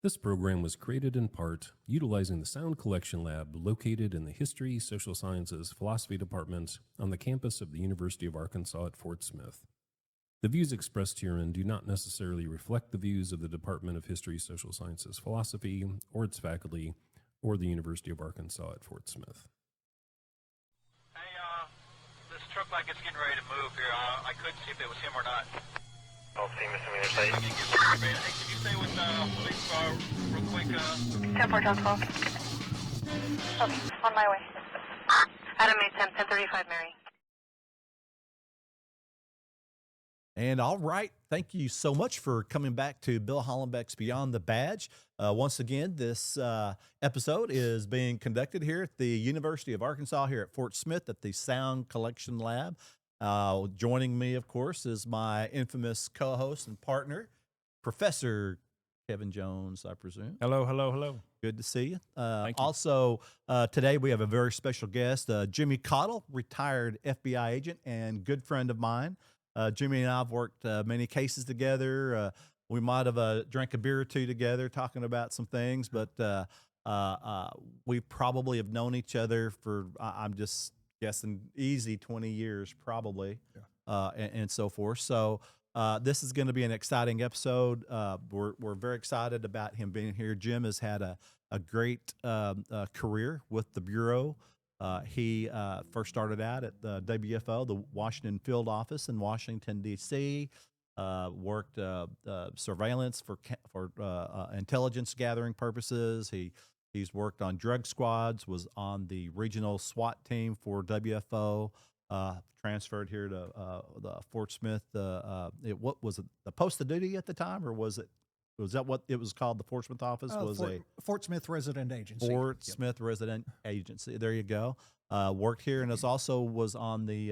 This program was created in part utilizing the Sound Collection Lab located in the History, Social Sciences, Philosophy Department on the campus of the University of Arkansas at Fort Smith. The views expressed herein do not necessarily reflect the views of the Department of History, Social Sciences, Philosophy, or its faculty, or the University of Arkansas at Fort Smith. Hey, this truck like it's getting ready to move here. I couldn't see if it was him or not. I'll see Mr. Interstate. Hey, can you stay with police car real quick? 10-4, John 12. Okay, on my way. Adam 1035, Mary. And all right, thank you so much for coming back to Bill Hollenbeck's Beyond the Badge. Once again, this episode is being conducted here at the University of Arkansas here at Fort Smith at the Sound Collection Lab. Joining me, of course, is my infamous co-host and partner, Professor Kevin Jones, I presume. Hello, hello, hello. Good to see you. Thank you. Also, today we have a very special guest, Jimmy Caudle, retired FBI agent and good friend of mine. Jimmy and I have worked many cases together. We might have drank a beer or two together talking about some things, but we probably have known each other for, I'm just guessing, easy 20 years probably, and so forth. So this is going to be an exciting episode. We're very excited about him being here. Jim has had a great career with the Bureau. He first started out at the WFO, the Washington Field Office in Washington, D.C., worked surveillance for intelligence gathering purposes. He's worked on drug squads, was on the regional SWAT team for WFO, transferred here to the Fort Smith. What was it, the post of duty at the time, or was that what it was called? The Fort Smith office Fort Smith Resident Agency. Fort Smith Resident Agency. There you go. Worked here and was on the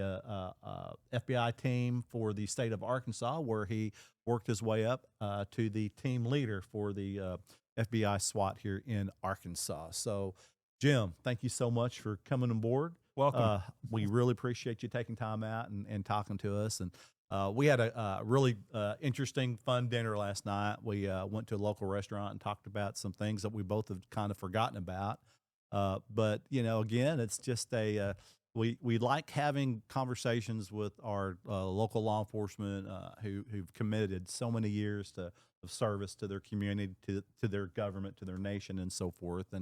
FBI team for the state of Arkansas, where he worked his way up to the team leader for the FBI SWAT here in Arkansas. So, Jim, thank you so much for coming on board. Welcome. We really appreciate you taking time out and talking to us. And we had a really interesting, fun dinner last night. We went to a local restaurant and talked about some things that we both have kind of forgotten about. But, you know, again, it's just we like having conversations with our local law enforcement who've committed so many years of service to their community, to their government, to their nation, and so forth.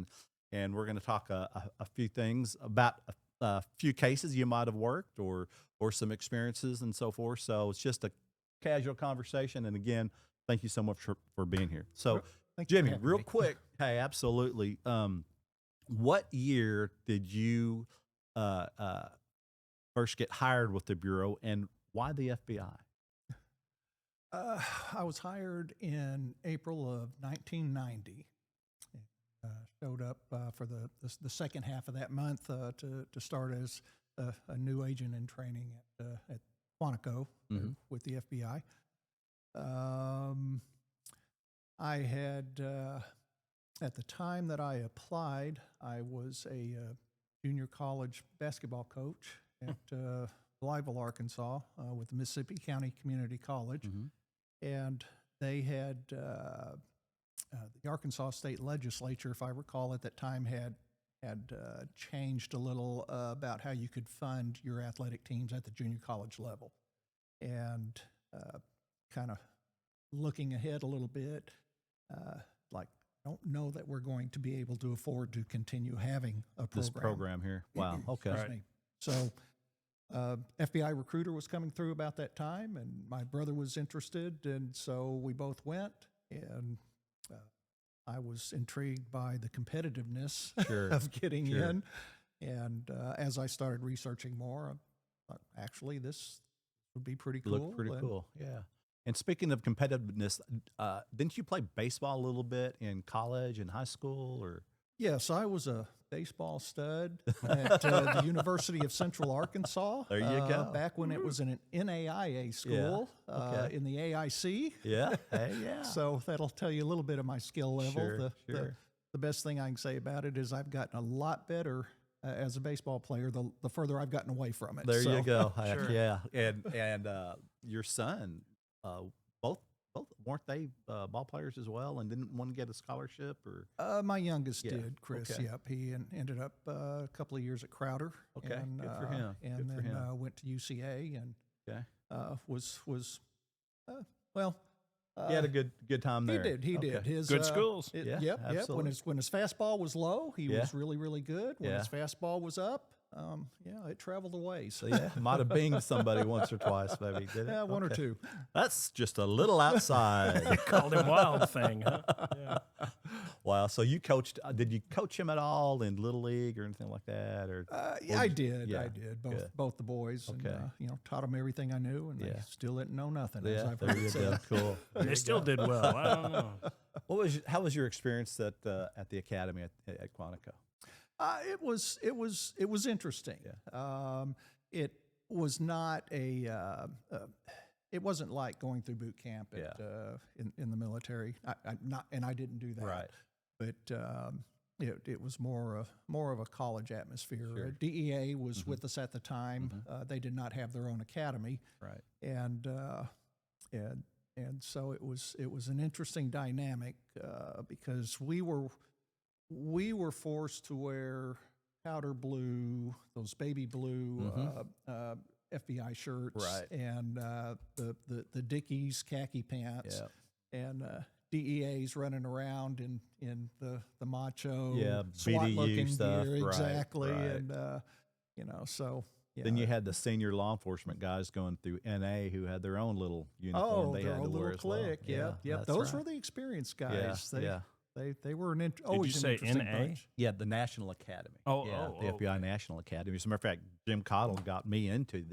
And we're going to talk a few things about a few cases you might have worked or some experiences and so forth. So it's just a casual conversation. And again, thank you so much for being here. So, Jimmy, real quick, hey, absolutely. What year did you first get hired with the Bureau, and why the FBI? I was hired in April of 1990. Showed up for the second half of that month to start as a new agent in training at Quantico with the FBI. I had, at the time that I applied, I was a junior college basketball coach at Blytheville, Arkansas, with the Mississippi County Community College. And they had the Arkansas State Legislature, if I recall, at that time had changed a little about how you could fund your athletic teams at the junior college level. And kind of looking ahead a little bit, like, I don't know that we're going to be able to afford to continue having a program. This program here. Wow. Okay. Right. So FBI recruiter was coming through about that time, and my brother was interested, and so we both went, and I was intrigued by the competitiveness of getting in. And as I started researching more, I thought, actually, this would be pretty cool. Looked pretty cool, yeah. And speaking of competitiveness, didn't you play baseball a little bit in college and high school, or? Yes, I was a baseball stud at the University of Central Arkansas. There you go. Back when it was an NAIA school in the AIC. Yeah, hey, yeah. So that'll tell you a little bit of my skill level. Sure. The best thing I can say about it is I've gotten a lot better as a baseball player the further I've gotten away from it. There you go. Sure. Yeah, and your son, both both weren't they ball players as well, and didn't one get a scholarship or? My youngest Yeah, did, Chris. okay. Yep, he ended up a couple of years at Crowder. Okay, and, good for him. And Good for then him. went to UCA and Okay, was well. he had a good time He there. did. He did. Okay. His Good schools. Yeah, Yep. Yep. absolutely. When his fastball was low, he Yeah. was really, really good. When Yeah. his fastball was up, it traveled away. So So yeah, might have binged somebody once or twice, maybe. Did it? yeah, one or Okay. two. That's just a little outside. Called him Wild Thing, huh? Yeah. Wow. So you coached? Did you coach him at all in Little League or anything like that? Or Yeah, I did. yeah, I did. good. Both the boys. And, Okay. taught them everything I knew, and they Yeah. still didn't know nothing. As yeah, I've there heard you it said. go. Cool. They still did well. I don't know. How was your experience at the academy at Quantico? It was interesting. It was not it wasn't like going through boot camp at, in the military. I didn't do that. Right. But it was more of a college atmosphere. Sure. DEA was with us at the time. They did not have their own academy, Right. and so it was an interesting dynamic because we were forced to wear powder blue, those baby blue FBI shirts, Right. and the Dickies khaki pants, Yeah. and DEA's running around in the macho Yeah, SWAT BDU looking stuff, gear, right, exactly, right. and so. Yeah. Then you had the senior law enforcement guys going through NA who had their own little uniform they their had to own wear little as well. clique. Yep, yep. that's Those right. were the experienced Yeah, guys. yeah. They were always an say interesting NA? bunch. Yeah, the National Academy. Oh, yeah, oh, the oh, FBI National Academy. As a matter of fact, Jim Caudle got me into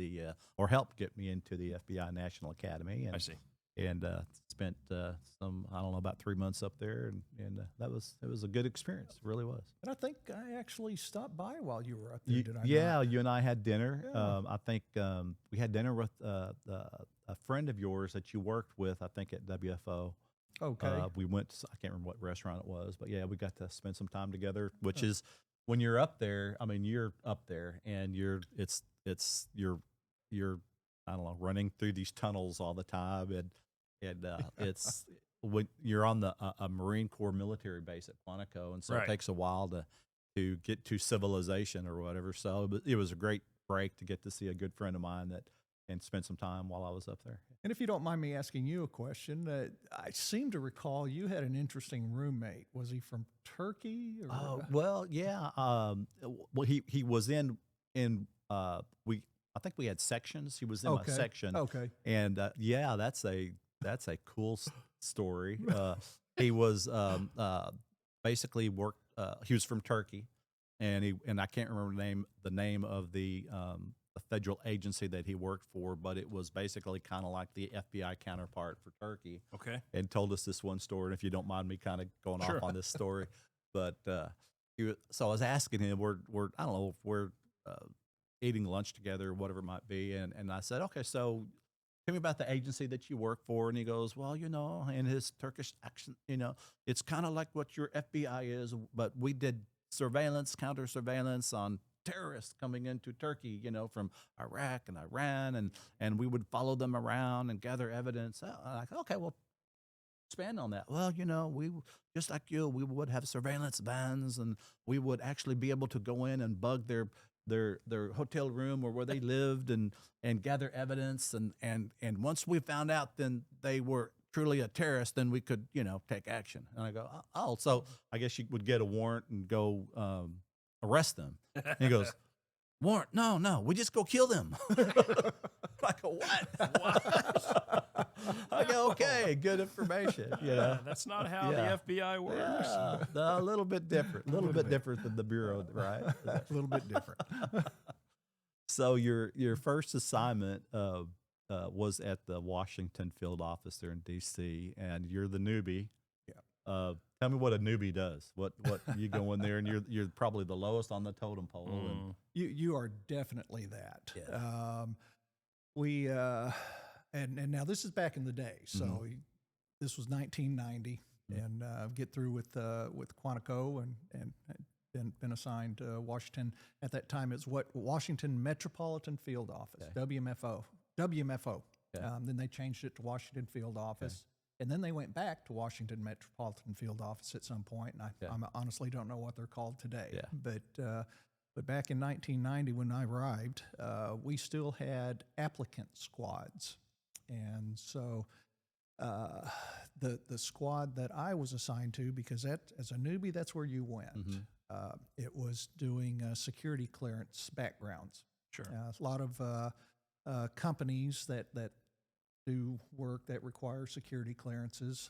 or helped get me into the FBI National Academy. And, I see. And spent about 3 months up there, and it was a good experience. It really was. And I think I actually stopped by while you were up there. Did I? Yeah, not? you and I had dinner. Yeah. I think we had dinner with a friend of yours that you worked with, I think, at WFO. Okay. We went to, I can't remember what restaurant it was, but yeah, we got to spend some time together, which is when you're up there, I mean, you're up there and you're I don't know, running through these tunnels all the time. And it's when you're on a Marine Corps military base at Quantico. And so Right. it takes a while to get to civilization or whatever. So it was a great break to get to see a good friend of mine and spend some time while I was up there. And if you don't mind me asking you a question, I seem to recall you had an interesting roommate. Was he from Turkey? Or, Oh, well, yeah. Well, he was in I think we had sections. He was in my section. Okay. And yeah, that's a cool story. He was basically worked. He was from Turkey, and I can't remember the name of the federal agency that he worked for, but it was basically kind of like the FBI counterpart for Turkey. Okay. And told us this one story. And if you don't mind me kind of going Sure. off on this story, but so I was asking him, I don't know if we're eating lunch together or whatever it might be, and I said, okay, so tell me about the agency that you work for. And he goes, well, in his Turkish accent, it's kind of like what your FBI is, but we did counter surveillance on terrorists coming into Turkey, from Iraq and Iran, and we would follow them around and gather evidence. I'm like, okay, well, expand on that. Well, we just like you, we would have surveillance vans, and we would actually be able to go in and bug their hotel room or where they lived and gather evidence, and once we found out then they were truly a terrorist, then we could take action. And I go, oh, so I guess you would get a warrant and go arrest them. And he goes, warrant? No, we just go kill them. I go, what? I go, okay, good information. That's not how the FBI works. Yeah, a little bit different. A little bit different than the Bureau, right? A little bit different. So your first assignment was at the Washington field office there in D.C., and you're the newbie. Yeah. Tell me what a newbie does. What you go in there and you're probably the lowest on the totem pole. And You are definitely that. Yeah. We and now this is back in the day, so this was 1990, and get through with Quantico and been assigned to Washington. At that time, it's Washington Metropolitan Field Office, WMFO. Okay. Then they changed it to Washington Field Office. And then they went back to Washington Metropolitan Field Office at some point, and I honestly don't know what they're called today. Yeah. But back in 1990 when I arrived, we still had applicant squads. And so the squad that I was assigned to, because as a newbie, that's where you went. It was doing security clearance backgrounds. Sure. A lot of companies that do work that require security clearances.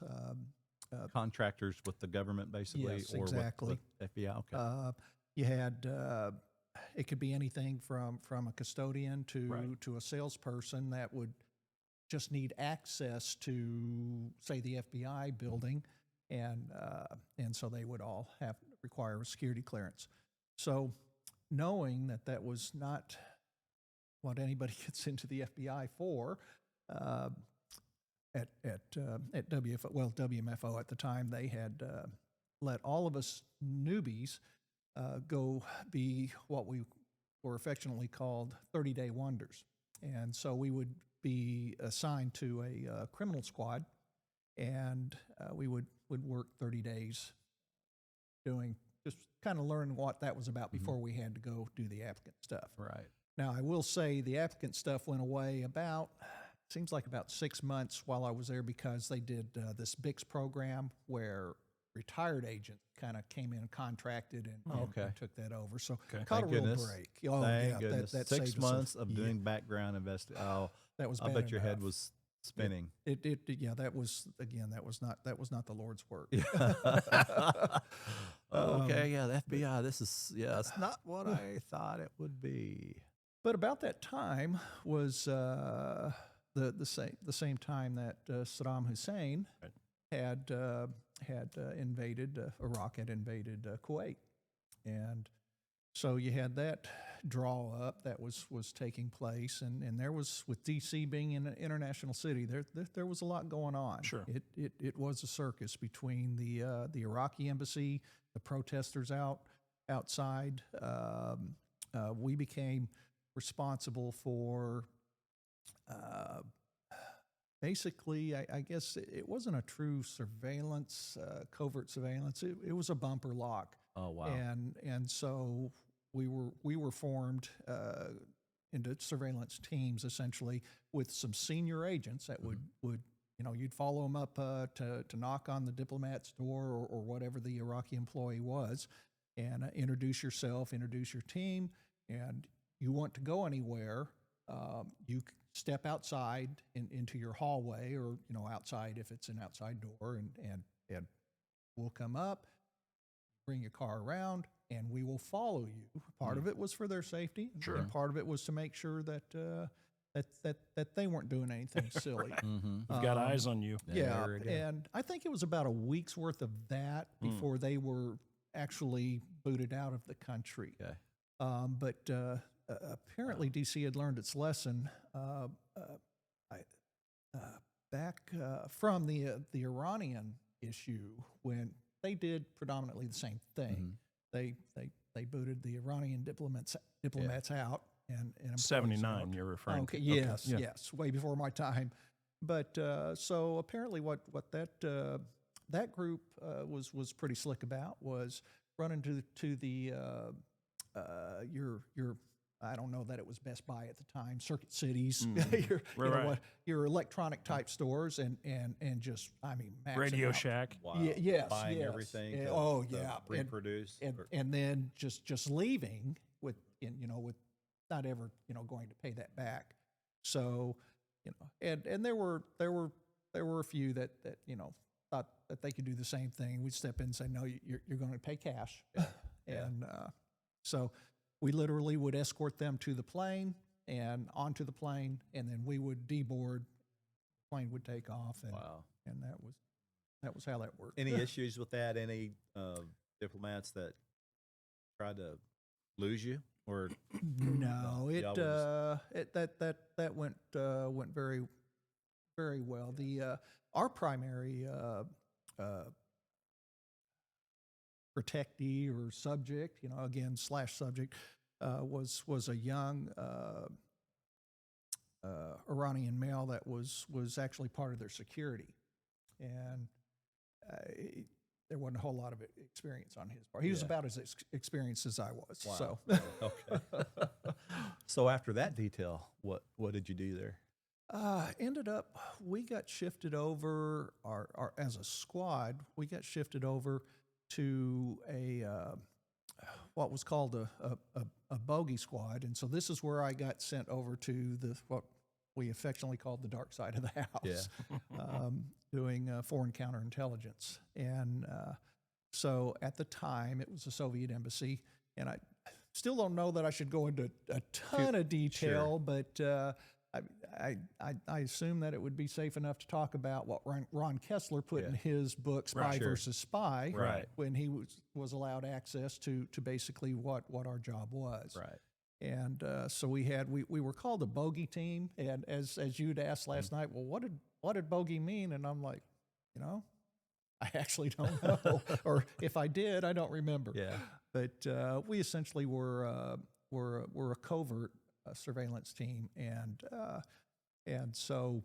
Contractors with the government, basically, Yes, or exactly. with FBI. Okay. You had it could be anything from a custodian to a salesperson that would just need access to, say, the FBI building, and so they would all require a security clearance. So, knowing that was not what anybody gets into the FBI for, at WMFO at the time, they had let all of us newbies go be what we were affectionately called 30-day wonders. And so we would be assigned to a criminal squad, and we would work 30 days doing, just kind of learn what that was about before we had to go do the applicant stuff. Right. Now, I will say the applicant stuff went away seems like about 6 months while I was there, because they did this BICS program where retired agents kind of came in and contracted and took that over. So caught a real break. Oh, Thank goodness. That 6 saved us months of doing background investigation. Oh, that was I bad bet your head enough. was spinning. That was not the Lord's work. Okay, the FBI. It's not what I thought it would be. But about that time was the same time that Saddam Hussein had invaded Iraq, had invaded Kuwait, and so you had that draw up that was taking place, and there was, with D.C. being an international city, there was a lot going on. Sure. It was a circus between the Iraqi embassy, the protesters outside. We became responsible for basically, I guess it wasn't a true surveillance, covert surveillance. It was a bumper lock. Oh, wow. And so we were formed into surveillance teams, essentially, with some senior agents that would you'd follow them up to knock on the diplomat's door or whatever the Iraqi employee was, and introduce yourself, introduce your team, and you want to go anywhere, you step outside into your hallway, or outside if it's an outside door, and we'll come up, bring your car around, and we will follow you. Part of it was for their safety, and part of it was to make sure that they weren't doing anything silly. We've got eyes on you. Yeah, and I think it was about a week's worth of that before they were actually booted out of the country. Okay. But apparently DC had learned its lesson back from the Iranian issue, when they did predominantly the same thing. They booted the Iranian diplomats out, and 79 you're referring to. to. Yes, way before my time. But so apparently what that group was pretty slick about was running to the your I don't know that it was Best Buy at the time, Circuit Cities, your electronic type stores, and just maxing Radio out. Shack. Wow. Yes, Buying yes. everything. To reproduce. And then just leaving with not ever going to pay that back. So and there were a few that thought that they could do the same thing. We'd step in and say, no, you're going to pay cash. And so we literally would escort them to the plane and onto the plane, and then we would deboard. The plane would take off, and and that was how that worked. Any issues with that? Any diplomats that tried to lose you, or no? That went very, very well. Our primary protectee or subject, subject, was a young Iranian male that was actually part of their security, and there wasn't a whole lot of experience on his part. He was about as experienced as I was. Wow. So, Okay. So after that detail, what did you do there? ended up, we got shifted over, our as a squad, we got shifted over to what was called a bogey squad. And so this is where I got sent over to what we affectionately called the dark side of the house, doing foreign counterintelligence. And so at the time, it was the Soviet embassy, and I still don't know that I should go into a ton of detail, but I assume that it would be safe enough to talk about what Ron Kessler put in his book, Spy versus Spy, when he was allowed access to basically what our job was. Right. And so we were called a bogey team, and as you'd asked last night, well, what did bogey mean? And I'm like, I actually don't know, or if I did, I don't remember. Yeah. But we essentially were a covert surveillance team, and so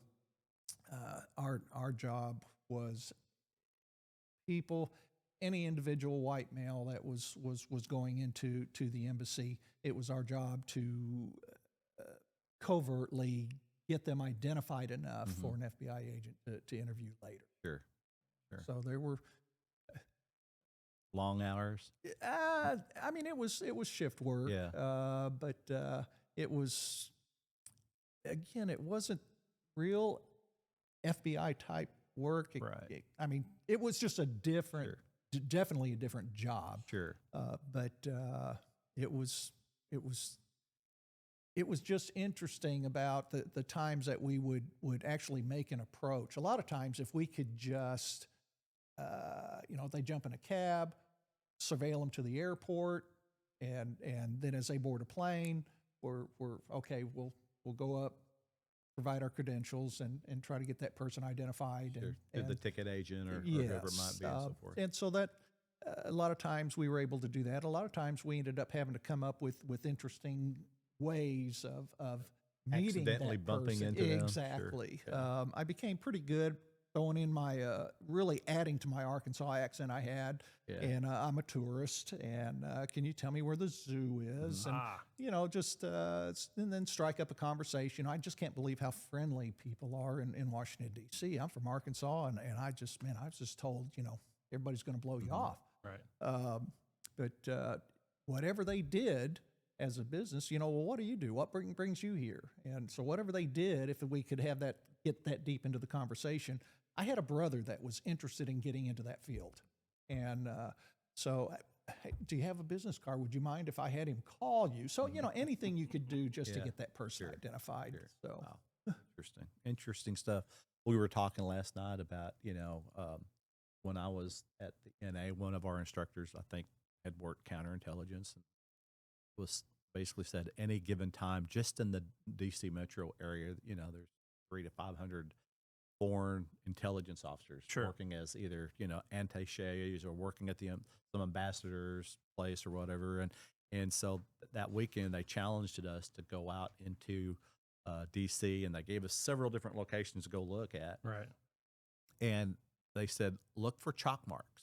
our job was any individual white male that was going into the embassy. It was our job to covertly get them identified enough for an FBI agent to interview later. Sure. So there were long hours. I mean, it was shift work. Yeah. But it was, again, it wasn't real FBI type work. I mean, it was just a different, definitely a different job. Sure. But it was just interesting about the times that we would actually make an approach. A lot of times, if we could just, they jump in a cab, surveil them to the airport, and then as they board a plane, we're okay. We'll go up, provide our credentials, and try to get that person identified. Sure. And the ticket agent or yes, whoever it might be, and so forth. And so that a lot of times we were able to do that. A lot of times we ended up having to come up with interesting ways of meeting accidentally that bumping person. into them. Exactly. Sure. I became pretty good throwing in my really adding to my Arkansas accent I had. And I'm a tourist, and can you tell me where the zoo is? And just and then strike up a conversation. I just can't believe how friendly people are in Washington D.C. I'm from Arkansas, and I was just told everybody's going to blow you off. Right. But whatever they did as a business, well, what do you do? What brings you here? And so whatever they did, if we could have get that deep into the conversation. I had a brother that was interested in getting into that field. And so, hey, do you have a business card? Would you mind if I had him call you? So, anything you could do just to get that person identified. Sure. So, wow. Interesting stuff. We were talking last night about, when I was at the NA, one of our instructors, I think, had worked counterintelligence and was basically said any given time, just in the DC metro area, there's 300 to 500 foreign intelligence officers working as either, attaches or working at some ambassador's place or whatever. And so that weekend they challenged us to go out into DC, and they gave us several different locations to go look at. Right. And they said, look for chalk marks.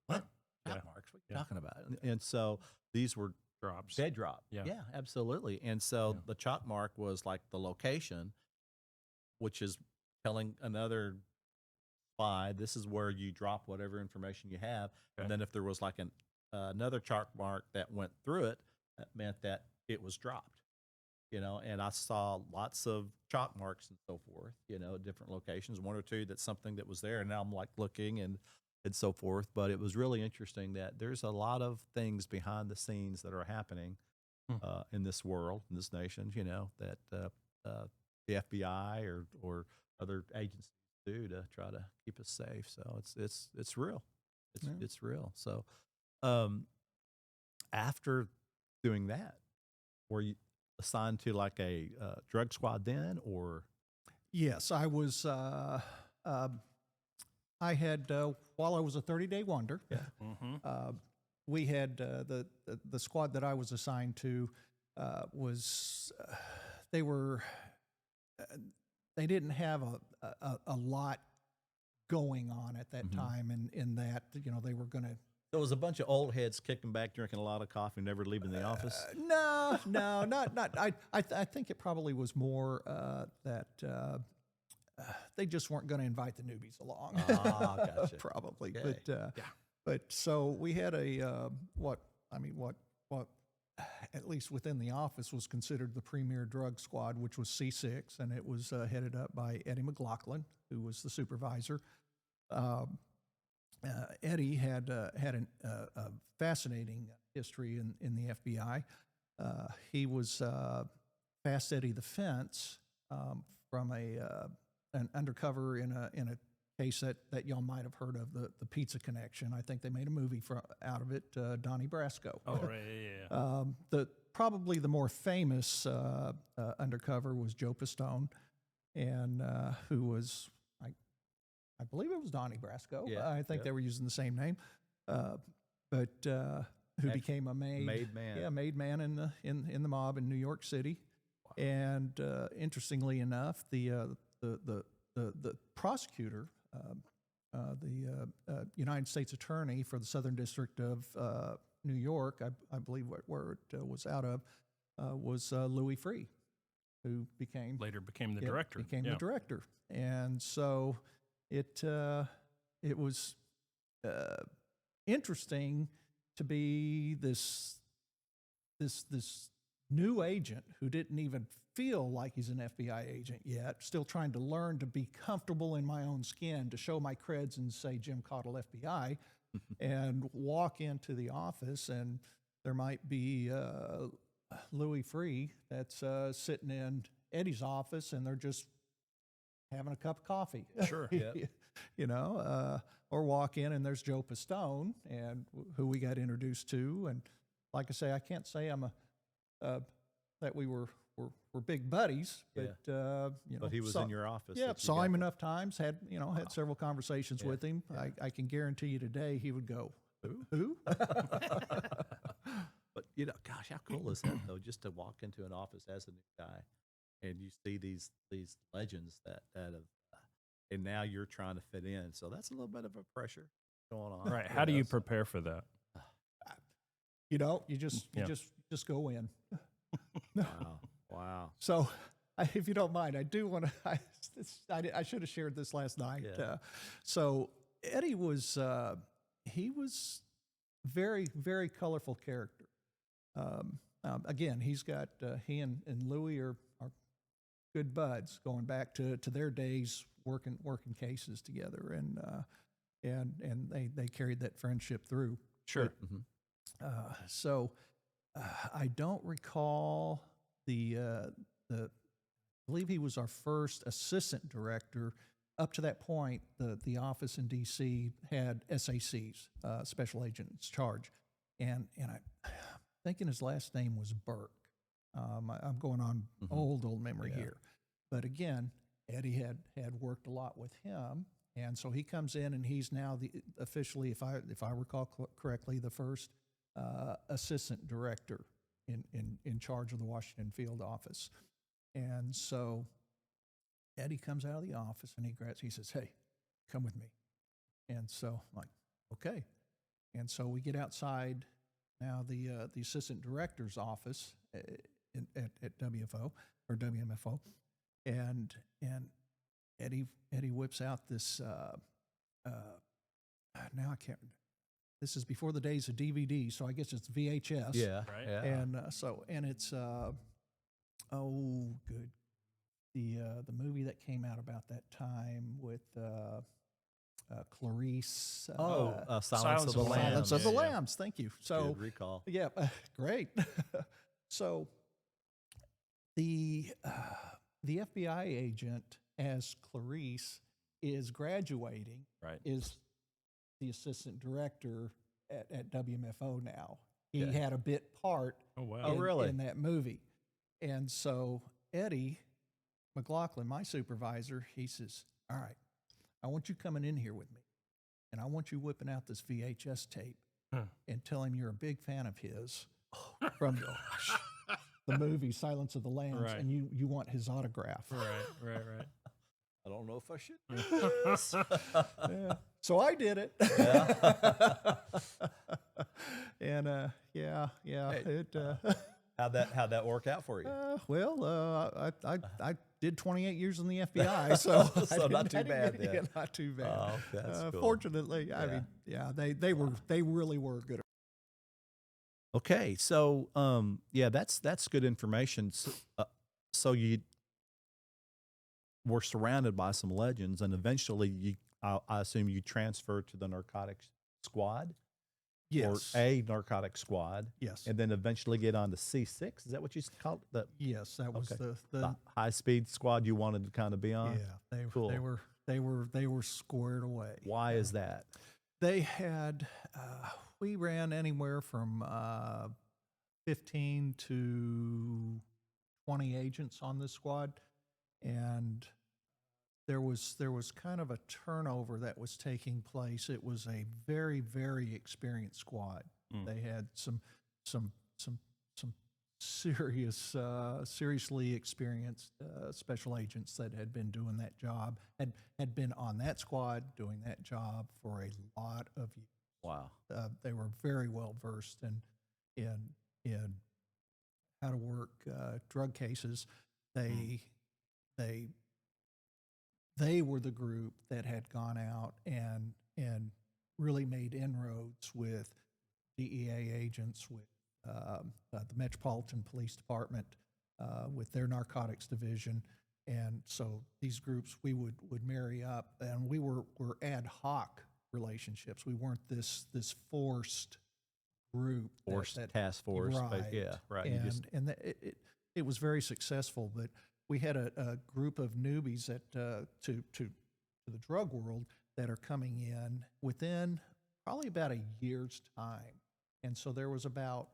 What? Chalk marks? What are you talking about? And so these were drops. Dead drop. Yeah, absolutely. And so the chalk mark was like the location, which is telling another spy, this is where you drop whatever information you have. And then if there was like another chalk mark that went through it, that meant that it was dropped. And I saw lots of chalk marks and so forth, at different locations, one or two that's something that was there. And now I'm like looking and so forth. But it was really interesting that there's a lot of things behind the scenes that are happening in this world, in this nation, that the FBI or other agencies do to try to keep us safe. So it's real. It's real. So after doing that, were you assigned to like a drug squad then, or? Yes, I was. I had while I was a 30-day wonder. Yeah. We had the squad that I was assigned to was they didn't have a lot going on at that time, and in that, you know, they were going to. There was a bunch of old heads kicking back, drinking a lot of coffee, never leaving the office. No, not. I think it probably was more that they just weren't going to invite the newbies along. Ah, gotcha. Probably, Okay. but so we had a what at least within the office was considered the premier drug squad, which was C6, and it was headed up by Eddie McLaughlin, who was the supervisor. Eddie had a fascinating history in the FBI. He was Fast Eddie the Fence from an undercover in a case that y'all might have heard of, the Pizza Connection. I think they made a movie out of it, Donnie Brasco. Oh, right, yeah. Probably the more famous undercover was Joe Pistone, and who was, I believe it was Donnie Brasco. Yeah, I think they were using the same name, but who became a made man. Yeah, made man in the mob in New York City. Wow. And interestingly enough, the prosecutor, the United States Attorney for the Southern District of New York, I believe where it was out of, was Louis Free, who later became the director. Became the director, and so it was interesting to be this new agent who didn't even feel like he's an FBI agent yet, still trying to learn to be comfortable in my own skin, to show my creds and say Jim Caudle FBI, and walk into the office, and there might be Louis Free that's sitting in Eddie's office, and they're just having a cup of coffee. Sure. You know, or walk in and there's Joe Pistone, and who we got introduced to. And like I say, I can't say that we were big buddies, but you know, But he was in your office. Yeah, that you saw got him to- enough times. Had several conversations with him. Yeah. I can guarantee you today he would go, who? But you know, gosh, how cool is that though? Just to walk into an office as a new guy, and you see these legends that have, and now you're trying to fit in. So that's a little bit of a pressure going on. Right. How do you prepare for that? You know, you just go in. Wow. So, if you don't mind, I do want to. I should have shared this last night. Yeah. So Eddie was he was very, very colorful character. Again, he's got he and Louis are good buds going back to their days working cases together, and they carried that friendship through. Sure. So I don't recall I believe he was our first assistant director. Up to that point, the office in D.C. had SACs, Special Agents Charge, and I'm thinking his last name was Burke. I'm going on old memory here, but again, Eddie had worked a lot with him, and so he comes in and he's now officially, if I recall correctly, the first assistant director in charge of the Washington field office. And so Eddie comes out of the office and he says, "Hey, come with me." And so I'm like, okay. And so we get outside now the assistant director's office at WFO or WMFO, and Eddie whips out this now I can't. This is before the days of DVD, so I guess it's VHS. Yeah. Right. Yeah. And and it's the movie that came out about that time with Clarice. Silence of the Lambs. Silence of the Yeah. Lambs. Thank you. So Good recall. yeah, great. So the FBI agent as Clarice is graduating. Right. Is the assistant director at WMFO now. He Yeah. had a bit part Oh, wow. in that movie. And so Eddie McLaughlin, my supervisor, he says, "All right, I want you coming in here with me, and I want you whipping out this VHS tape and tell him you're a big fan of his from the movie Silence of the Lambs, Right. and you want his autograph." Right. I don't know if I should do this. Yeah. So I did it. Yeah. And yeah, Hey, it. How'd that work out for you? I did 28 years in the FBI, so So not too bad then. Yeah, not too bad. Oh, that's cool. Fortunately, I mean, yeah, they really were good. Okay, so yeah, that's good information. So you were surrounded by some legends, and eventually I assume you transferred to the narcotics squad, Yes. or a narcotics squad, Yes. and then eventually get on to C6. Is that what you called it? Yes, that was Okay. the High speed squad you wanted to kind of be on. yeah. Cool. They were squared away. Why is that? They had we ran anywhere from 15 to 20 agents on this squad, and there was kind of a turnover that was taking place. It was a very, very experienced squad. They had some seriously experienced special agents that had been doing that job, had been on that squad doing that job for a lot of years. Wow. They were very well versed in how to work drug cases. They were the group that had gone out and really made inroads with DEA agents, with the Metropolitan Police Department, with their narcotics division. And so these groups, we would marry up, and we were ad hoc relationships. We weren't this forced group. Forced that task force. Right. Yeah, right. You just- And it was very successful, but we had a group of newbies that to the drug world that are coming in within probably about a year's time. And so there was about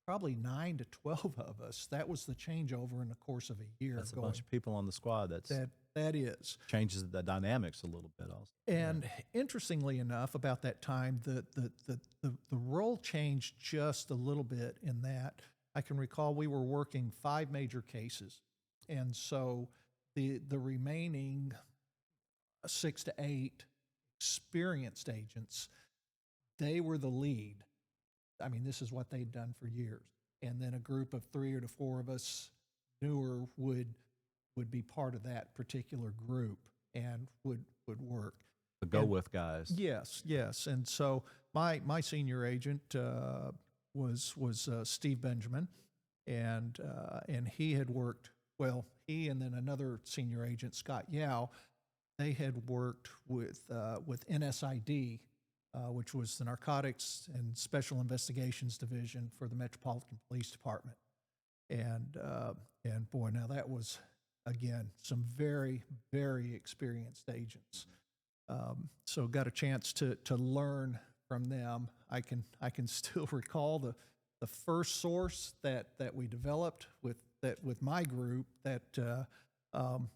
probably 9 to 12 of us. That was the changeover in the course of a year. That's a bunch of people on the squad. That is. Changes the dynamics a little bit also. And interestingly enough, about that time, the role changed just a little bit in that I can recall we were working 5 major cases. And so the remaining 6 to 8 experienced agents, they were the lead. I mean, this is what they'd done for years. And then a group of 3 or 4 of us newer would be part of that particular group and would work. The go with guys. Yes. And so my senior agent was Steve Benjamin, and he had worked, well, he and then another senior agent, Scott Yao, they had worked with NSID, which was the Narcotics and Special Investigations Division for the Metropolitan Police Department. And boy, now that was, again, some very, very experienced agents. So got a chance to learn from them. I can still recall the first source that we developed with my group that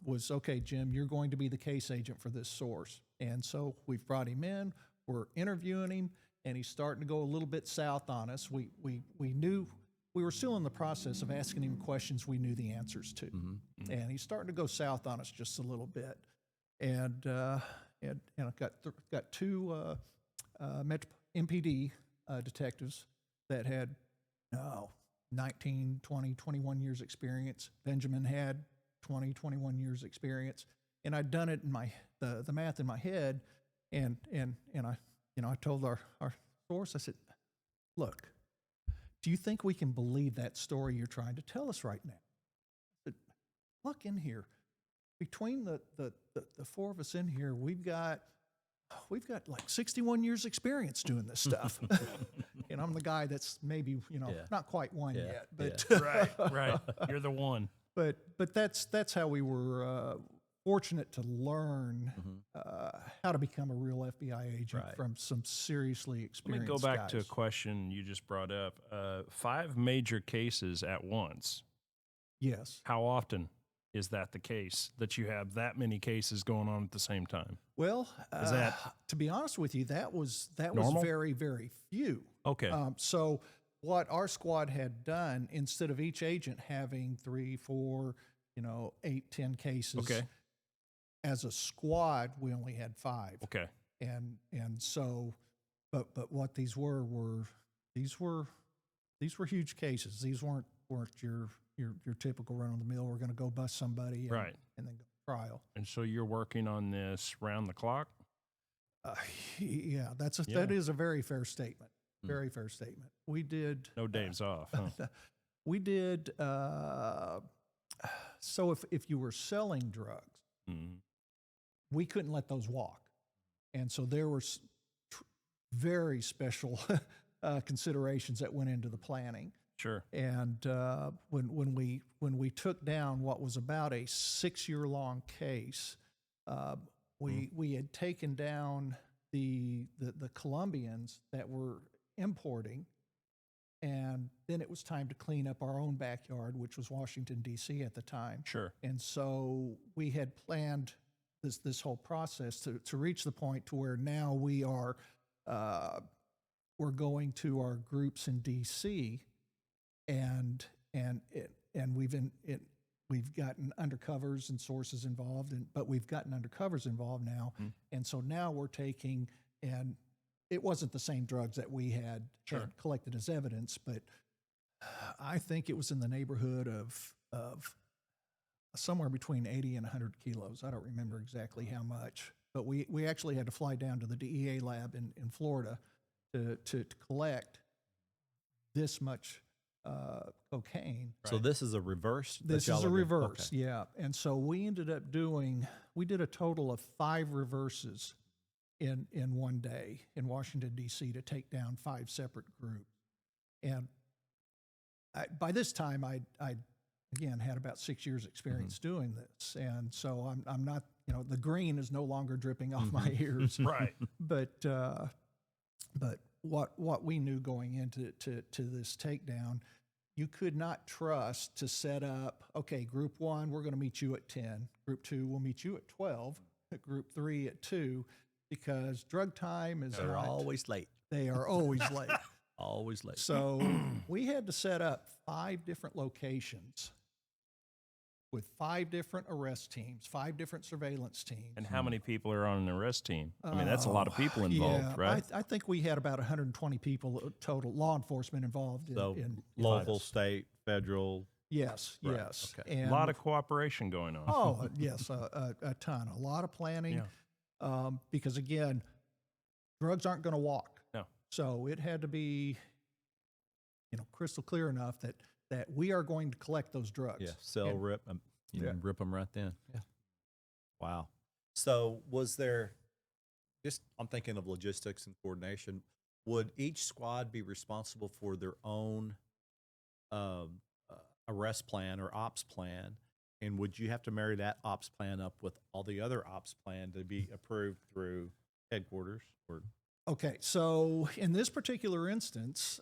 was, okay, Jim, you're going to be the case agent for this source. And so we've brought him in, we're interviewing him, and he's starting to go a little bit south on us. We knew we were still in the process of asking him questions we knew the answers to. Mm-hmm. And he's starting to go south on us just a little bit. And I've got 2 MPD detectives that had 19, 20, 21 years experience. Benjamin had 20, 21 years experience. And I'd done it in the math in my head, and I told our source, I said, look, do you think we can believe that story you're trying to tell us right now? I said, look in here. Between the 4 of us in here, we've got like 61 years experience doing this stuff. And I'm the guy that's maybe, not quite one yet, but Right. You're the one. But that's how we were fortunate to learn how to become a real FBI agent from some seriously Let me experienced go back guys. to a question you just brought up. 5 major cases at once. Yes. How often is that the case, that you have that many cases going on at the same time? Well, Is that to be honest with you, that was normal? very, very few. Okay. So what our squad had done, instead of each agent having 3, 4, 8, 10 cases, Okay. as a squad, we only had 5. Okay. And so, but what these were huge cases. These weren't your typical run of the mill. We're going to go bust somebody, Right. and then go to trial. And so you're working on this round the clock? Yeah, that is a very fair statement. Very fair statement. We did No days off, huh? we did. So if you were selling drugs, Mhm. we couldn't let those walk, and so there were very special considerations that went into the planning. Sure. And when we took down what was about a 6-year-long case, we had taken down the Colombians that were importing, and then it was time to clean up our own backyard, which was Washington, D.C. at the time. Sure. And so we had planned this whole process to reach the point to where now we are we're going to our groups in D.C. and we've gotten undercovers and sources involved, but we've gotten undercovers involved now, and so now we're taking, and it wasn't the same drugs that we had collected as evidence, but I think it was in the neighborhood of somewhere between 80 and 100 kilos. I don't remember exactly how much, but we actually had to fly down to the DEA lab in Florida to collect this much cocaine. So this is a reverse? that This y'all is a are doing? reverse, Okay. yeah. And so we ended up we did a total of 5 reverses in one day in Washington, D.C. to take down 5 separate groups. And by this time, I again had about 6 years experience doing this. And so I'm not, the green is no longer dripping off my ears. Right. But what we knew going into this takedown, you could not trust to set up, okay, group 1, we're going to meet you at 10. Group 2, we'll meet you at 12. Group 3 at 2, because drug time is They're always late. They are always late. Always late. So we had to set up 5 different locations with 5 different arrest teams, 5 different surveillance teams. And how many people are on an arrest team? I mean, that's a lot of people involved, yeah, right? I think we had about 120 people total, law enforcement involved So in local, state, federal. Yes, Right, yes. okay. And A lot of cooperation going on. oh, yes, a ton, a lot of planning. Because again, drugs aren't going to walk. No. So it had to be, crystal clear enough that we are going to collect those drugs. Yeah, sell, And- rip, Yeah. rip them right then. Yeah. Wow. So was there, I'm thinking of logistics and coordination. Would each squad be responsible for their own arrest plan or ops plan? And would you have to marry that ops plan up with all the other ops plan to be approved through headquarters? Or Okay, so in this particular instance,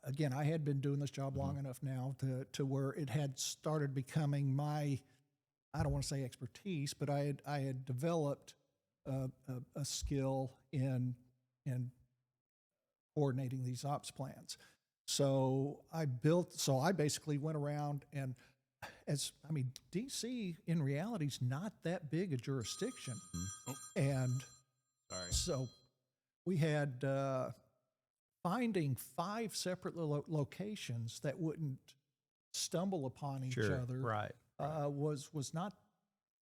again, I had been doing this job long enough now to where it had started becoming my, I don't want to say expertise, but I had developed a skill in coordinating these ops plans. So I basically went around and DC in reality is not that big a jurisdiction. And Sorry. so we had finding 5 separate locations that wouldn't stumble upon each other. Right. Was not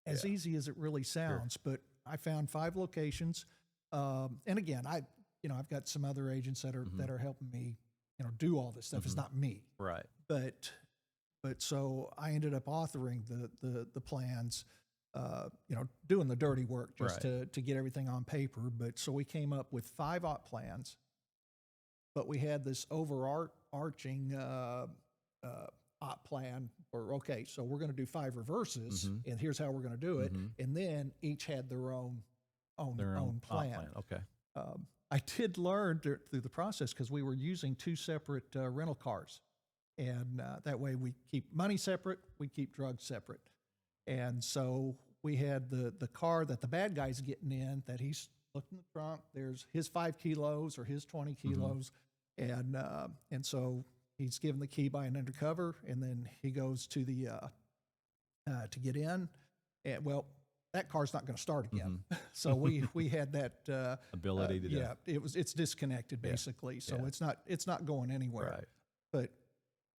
as easy as it really sounds, but I found 5 locations. And again, I've got some other agents that are helping me, do all this stuff. It's not me. Right. But so I ended up authoring the plans, doing the dirty work just to get everything on paper. But so we came up with 5 op plans, but we had this overarching op plan for, okay, so we're going to do 5 reverses, and here's how we're going to do it. And then each had their own Op plan. Okay. I did learn through the process because we were using 2 separate rental cars. And that way we keep money separate, we keep drugs separate. And so we had the car that the bad guy's getting in, that he's looked in the trunk, there's his 5 kilos or his 20 kilos. And so he's given the key by an undercover, and then he goes to the to get in. And well, that car's not going to start again. So we had that Ability to do yeah, it's disconnected basically. So Yeah. it's not going anywhere. Right. But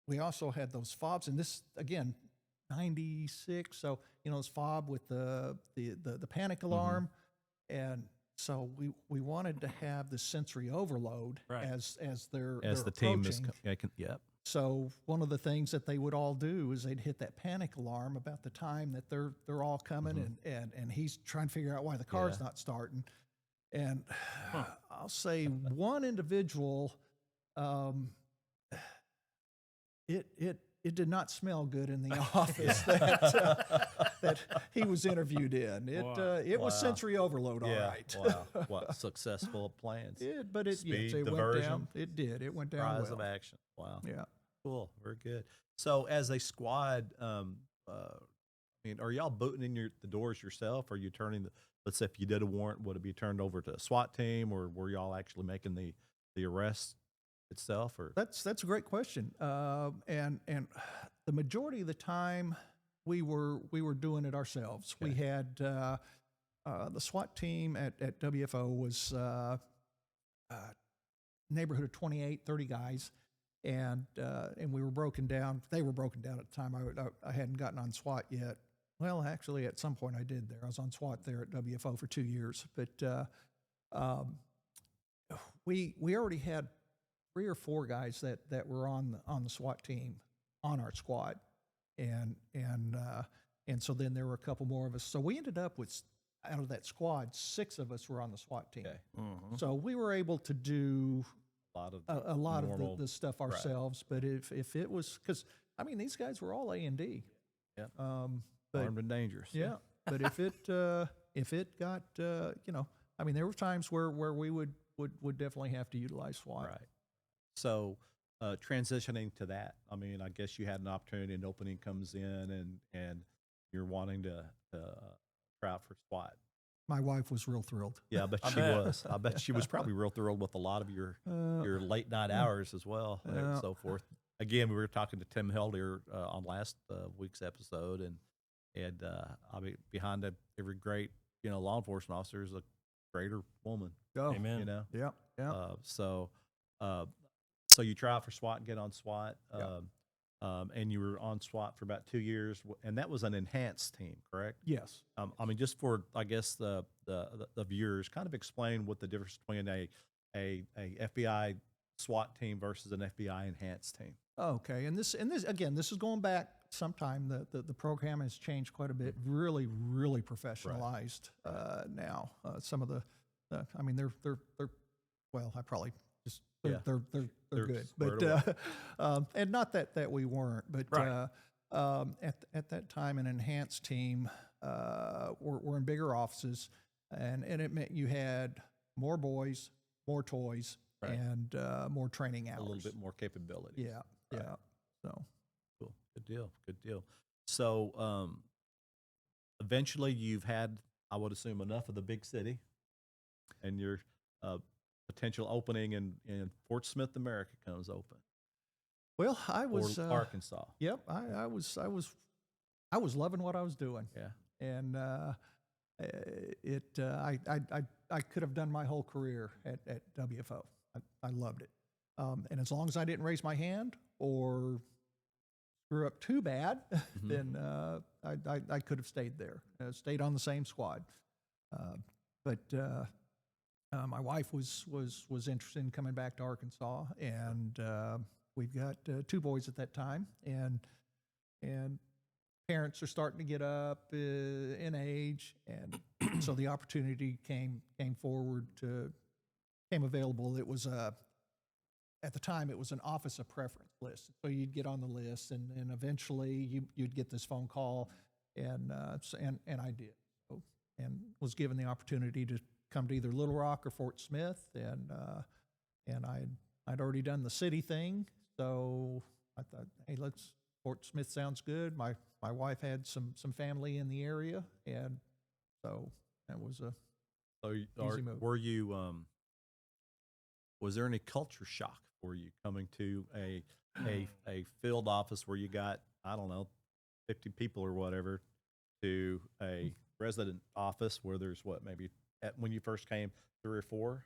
we also had those fobs, and this again, 96. So those fob with the panic alarm, and so we wanted to have the sensory overload Right. as they're As the team is, approaching. yep. So one of the things that they would all do is they'd hit that panic alarm about the time that they're all coming, and he's trying to figure out why the car's Yeah. not starting. And I'll say one individual, it did not smell good in the office that he was interviewed in. It was sensory overload, all right. Wow. What successful plans. But it Speed, went diversion, down. It did. It went down Rise well. of action. Wow. Yeah. Cool. Very good. So as a squad, I mean, are y'all booting in the doors yourself? Or are you turning let's say if you did a warrant, would it be turned over to a SWAT team, or were y'all actually making the arrest itself? Or That's a great question. And the majority of the time we were doing it ourselves. Okay. We had the SWAT team at WFO was neighborhood of 28, 30 guys. And we were broken down. They were broken down at the time. I hadn't gotten on SWAT yet. Well, actually, at some point I did there. I was on SWAT there at WFO for 2 years. But we already had 3 or 4 guys that were on the SWAT team on our squad, and so then there were a couple more of us. So we ended up with, out of that squad, 6 of us were on the SWAT team. Okay. So we were able to do a lot normal- of the stuff ourselves. But if it was, because I mean these guys were all A&D. Yeah. But armed and dangerous. yeah, but if it got I mean there were times where we would definitely have to utilize SWAT. Right. So transitioning to that, I mean, I guess you had an opportunity, an opening comes in, and you're wanting to try out for SWAT. My wife was real thrilled. Yeah, I bet she bet. was. I bet she was probably real thrilled with a lot of your late night hours as well, and so forth. Again, we were talking to Tim Helder on last week's episode, and I mean, behind every great law enforcement officer is a greater woman. Oh, Amen. yeah, yeah. So you try out for SWAT and get on SWAT, and you were on SWAT for about 2 years, and that was an enhanced team, correct? Yes. I mean, just for I guess the viewers, kind of explain what the difference between a FBI SWAT team versus an FBI enhanced team. Okay, and this again, this is going back sometime. The program has changed quite a bit. Really professionalized now. Some of the I mean, they're well, I probably just they're good, squared but and not that we weren't, but Right. at that time, an enhanced team were in bigger offices, and it meant you had more boys, more toys, Right. and more training hours. A little bit more capability. Yeah, yeah. So Cool. Good deal. Good deal. So eventually you've had, I would assume, enough of the big city, and your potential opening in Fort Smith, America comes open. well, I was Or Arkansas. Yep, I was loving what I was doing, Yeah. and I could have done my whole career at WFO. I loved it, and as long as I didn't raise my hand or screw up too bad, then I could have stayed there, stayed on the same squad. But my wife was interested in coming back to Arkansas, and we've got 2 boys at that time, and parents are starting to get up in age, and so the opportunity came available. It was at the time it was an office of preference list, so you'd get on the list, and eventually you'd get this phone call, and I did, so, and was given the opportunity to come to either Little Rock or Fort Smith, and I'd already done the city thing, so I thought, hey, Fort Smith sounds good. My wife had some family in the area, and so that was a easy move. Were you? Was there any culture shock for you coming to a field office where you got, I don't know, 50 people or whatever, to a resident office where there's what, maybe when you first came, 3 or 4?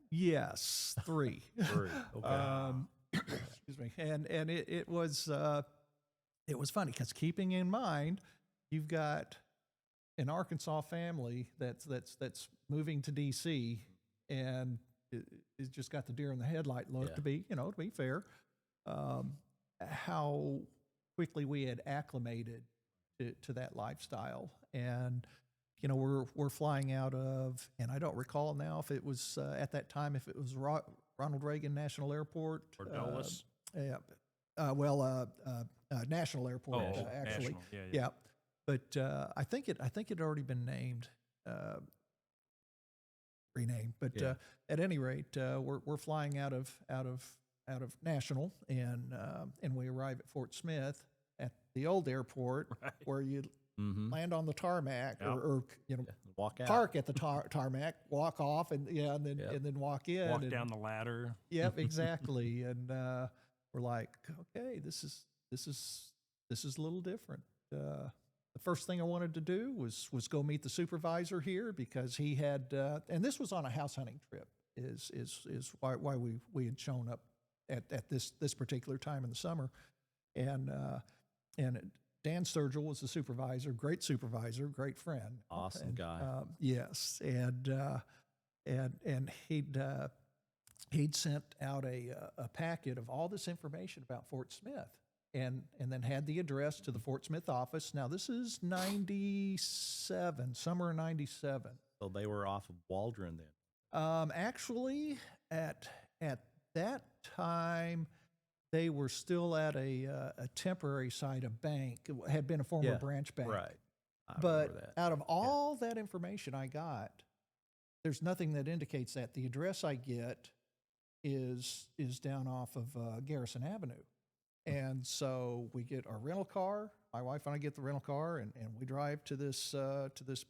Yes, 3. 3. Okay. Excuse me. And it was funny because keeping in mind, you've got an Arkansas family that's moving to DC, and it's just got the deer in the headlight look, to be fair. How quickly we had acclimated to that lifestyle, and we're flying out of, and I don't recall now if it was at that time, if it was Ronald Reagan National Airport Or Dulles. National Airport, actually. National. Yeah. But I think it had already been named, renamed. But at any rate, we're flying out of National, and we arrive at Fort Smith at the old airport, where you land on the tarmac, or walk out, park at the tarmac, walk off, and then walk in, walk down the ladder. Yep, exactly. And we're like, okay, this is a little different. The first thing I wanted to do was go meet the supervisor here, because he had, and this was on a house hunting trip, is why we had shown up at this particular time in the summer, and Dan Sturgill was the supervisor, great friend, awesome guy. Yes, and he'd sent out a packet of all this information about Fort Smith, and then had the address to the Fort Smith office. Now this is 97, summer of 97. So they were off of Waldron then. Actually, at that time, they were still at a temporary site, a bank. It had been a former branch bank. Right. I But remember that. out of all that information I got, there's nothing that indicates that. The address I get is down off of Garrison Avenue. And so we get our rental car. My wife and I get the rental car, and we drive to this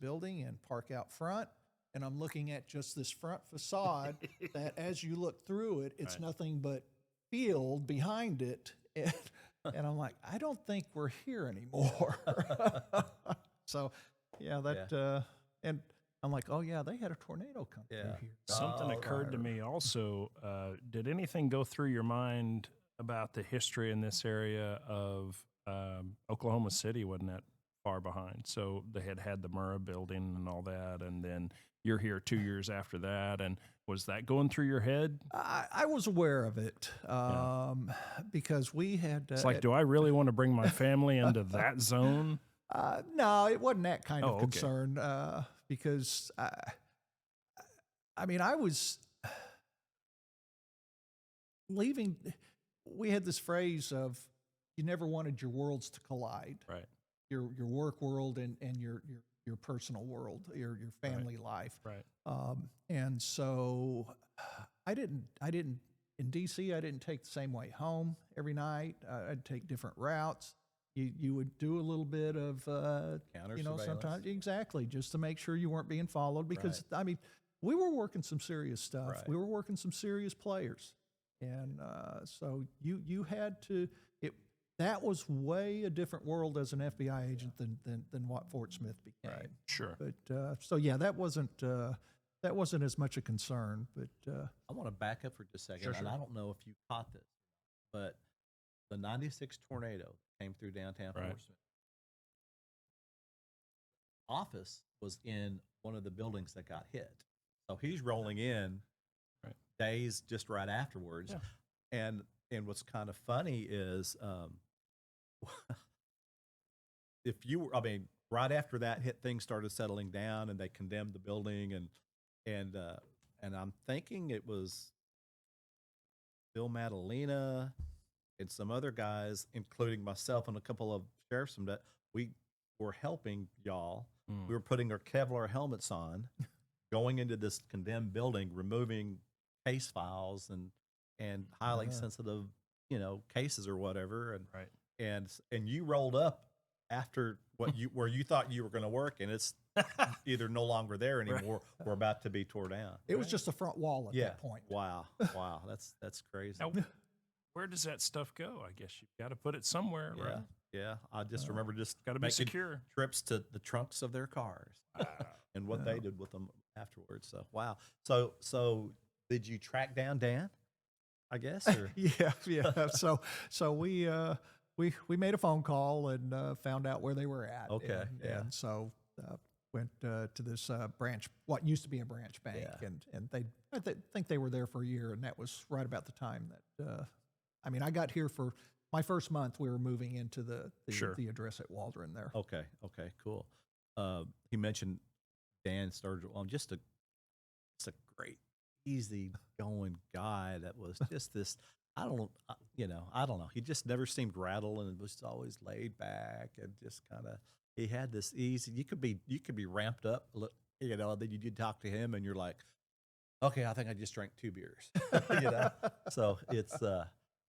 building and park out front. And I'm looking at just this front facade that, as you look through it, it's nothing but field behind it. And I'm like, I don't think we're here anymore. So, and I'm like, oh yeah, they had a tornado come through here. Something occurred to me also. Did anything go through your mind about the history in this area of Oklahoma City? Wasn't that far behind? So they had the Murrah building and all that, and then you're here 2 years after that. And was that going through your head? I was aware of it, because we had. It's like, do I really want to bring my family into that zone? No, it wasn't that kind of concern, because I mean, I was leaving. We had this phrase of, you never wanted your worlds to collide. Right. Your work world and your personal world, your family life. Right. And so I didn't in DC, I didn't take the same way home every night. I'd take different routes. You would do a little bit of Counter sometimes, exactly, just to make sure you weren't being followed, because I mean, we were working some serious stuff. Right. We were working some serious players. And so you had to, that was way a different world as an FBI agent than what Fort Smith became. Right. Sure. But so yeah, that wasn't as much a concern. But I want to back up for just a second, and I don't know if you caught this, but the '96 tornado came through downtown Fort Smith. Office was in one of the buildings that got hit, so he's rolling in days just right afterwards. And what's kind of funny is, if you were, I mean, right after that hit, things started settling down, and they condemned the building, and I'm thinking it was Bill Madalena and some other guys, including myself and a couple of sheriffs from that, we were helping y'all. We were putting our Kevlar helmets on, going into this condemned building, removing case files and highly sensitive, cases or whatever. And you rolled up after where you thought you were going to work, and it's either no longer there anymore or about to be tore down. it was just the front wall at that point. Wow. That's crazy. Now, where does that stuff go? I guess you've got to put it somewhere, right? Yeah, I just remember just Got to be making secure. trips to the trunks of their cars and what they Yeah. did with them afterwards. So wow. So did you track down Dan? I guess or Yeah. So we made a phone call and found out where they were at. Okay, And, yeah. and so went to this branch, what used to be a branch bank, Yeah. and I think they were there for a year, and that was right about the time that I mean, I got here for my first month. We were moving into the Sure. the address at Waldron there. okay, cool. He mentioned Dan Sturgill. Just a great, easy going guy that was just this. I don't know. He just never seemed rattled and was always laid back and just kind of. He had this easy. You could be ramped up, then you talk to him and you're like, okay, I think I just drank 2 beers, So it's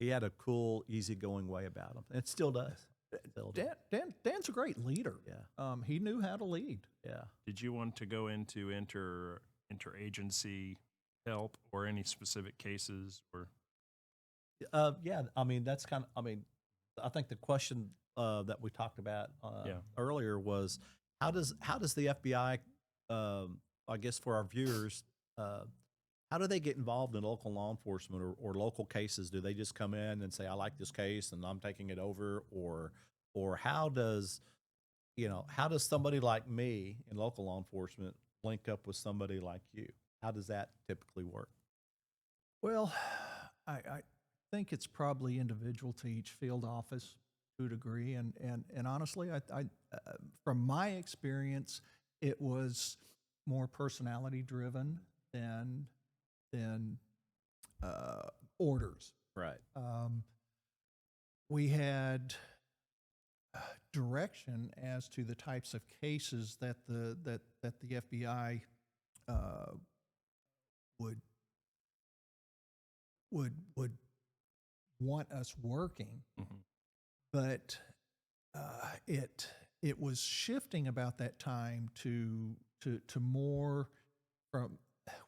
he had a cool, easygoing way about him, and it still does. Still does. Dan's a great leader. Yeah. He knew how to lead. Yeah. Did you want to go into interagency help or any specific cases or? Yeah, I mean that's kind of. I mean, I think the question that we talked about earlier was how does the FBI, I guess for our viewers, how do they get involved in local law enforcement or local cases? Do they just come in and say, "I like this case and I'm taking it over," or how does somebody like me in local law enforcement link up with somebody like you? How does that typically work? Well, I think it's probably individual to each field office to a degree, and honestly, I from my experience, it was more personality driven than orders. Right. We had direction as to the types of cases that the FBI would want us working, but it was shifting about that time to more from.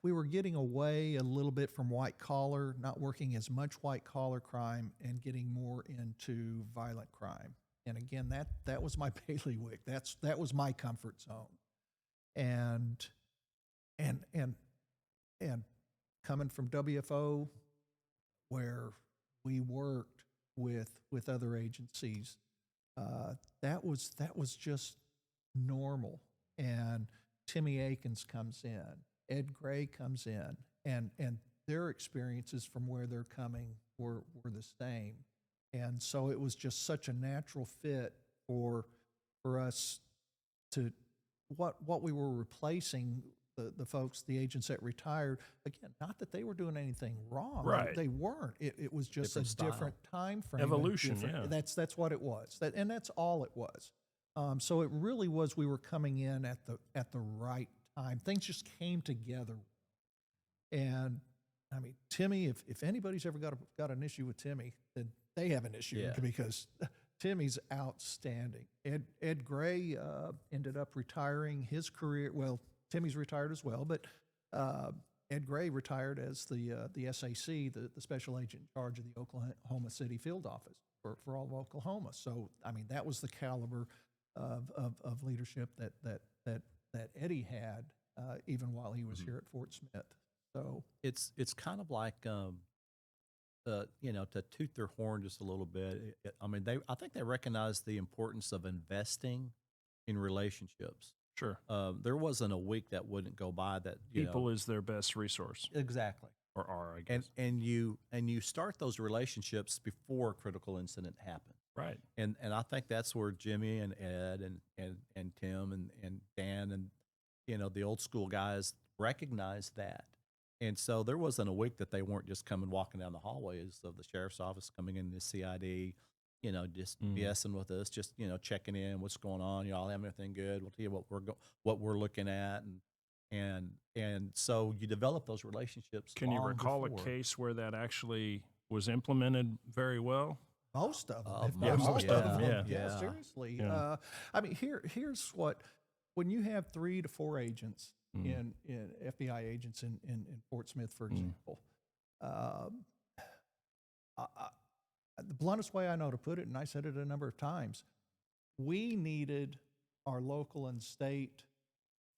We were getting away a little bit from white collar, not working as much white collar crime, and getting more into violent crime. And again, that was my bailiwick. That was my comfort zone. And coming from WFO, where we worked with other agencies, that was just normal. And Timmy Akins comes in, Ed Gray comes in, and their experiences from where they're coming were the same. And so it was just such a natural fit for us to what we were replacing the folks, the agents that retired. Again, not that they were doing anything wrong. Right. They weren't. It was just Different a style. different time frame. and Evolution, different- yeah. That's what it was. And that's all it was. So it really was, we were coming in at the right time. Things just came together. And I mean, Timmy, if anybody's ever got an issue with Timmy, then they have an issue Yeah. because Timmy's outstanding. Ed Gray ended up retiring his career. Well, Timmy's retired as well, but Ed Gray retired as the SAC, the special agent in charge of the Oklahoma City field office for all of Oklahoma. So I mean, that was the caliber of leadership that Eddie had even while he was here at Fort Smith. So It's kind of like to toot their horn just a little bit. I mean, I think they recognize the importance of investing in relationships. Sure. There wasn't a week that wouldn't go by that People is their best resource, exactly. or are, I guess. And you start those relationships before a critical incident happens. Right. And I think that's where Jimmy and Ed and Tim and Dan and the old school guys recognize that. And so there wasn't a week that they weren't just walking down the hallways of the sheriff's office, coming in the CID, just BSing with us, just checking in, what's going on, y'all have anything good? We'll tell you what we're looking at, and so you develop those relationships. Can you long recall before. a case where that actually was implemented very well? most of them, Oh, if not most most of of them, them, yeah. seriously. Yeah. I mean, here's what, when you have 3 to 4 agents in FBI agents in Fort Smith, for example, the bluntest way I know to put it, and I said it a number of times, we needed our local and state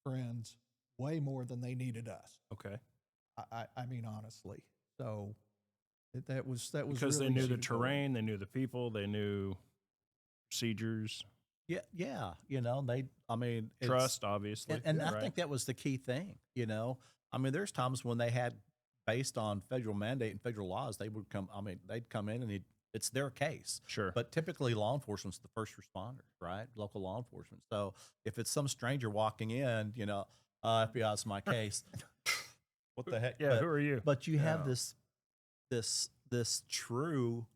friends way more than they needed us. Okay. I mean, honestly. So that was Because really they knew easy the to go. terrain, they knew the people, they knew procedures, Yeah. You know, I mean, trust, obviously. and I right? think that was the key thing. You know, I mean, there's times when they had, based on federal mandate and federal laws, they would come. I mean, they'd come in and it's their case. Sure. But typically, law enforcement's the first responders, right? Local law enforcement. So if it's some stranger walking in, you know, FBI's my case. What the heck? Yeah, who are you? But you have Yeah. this true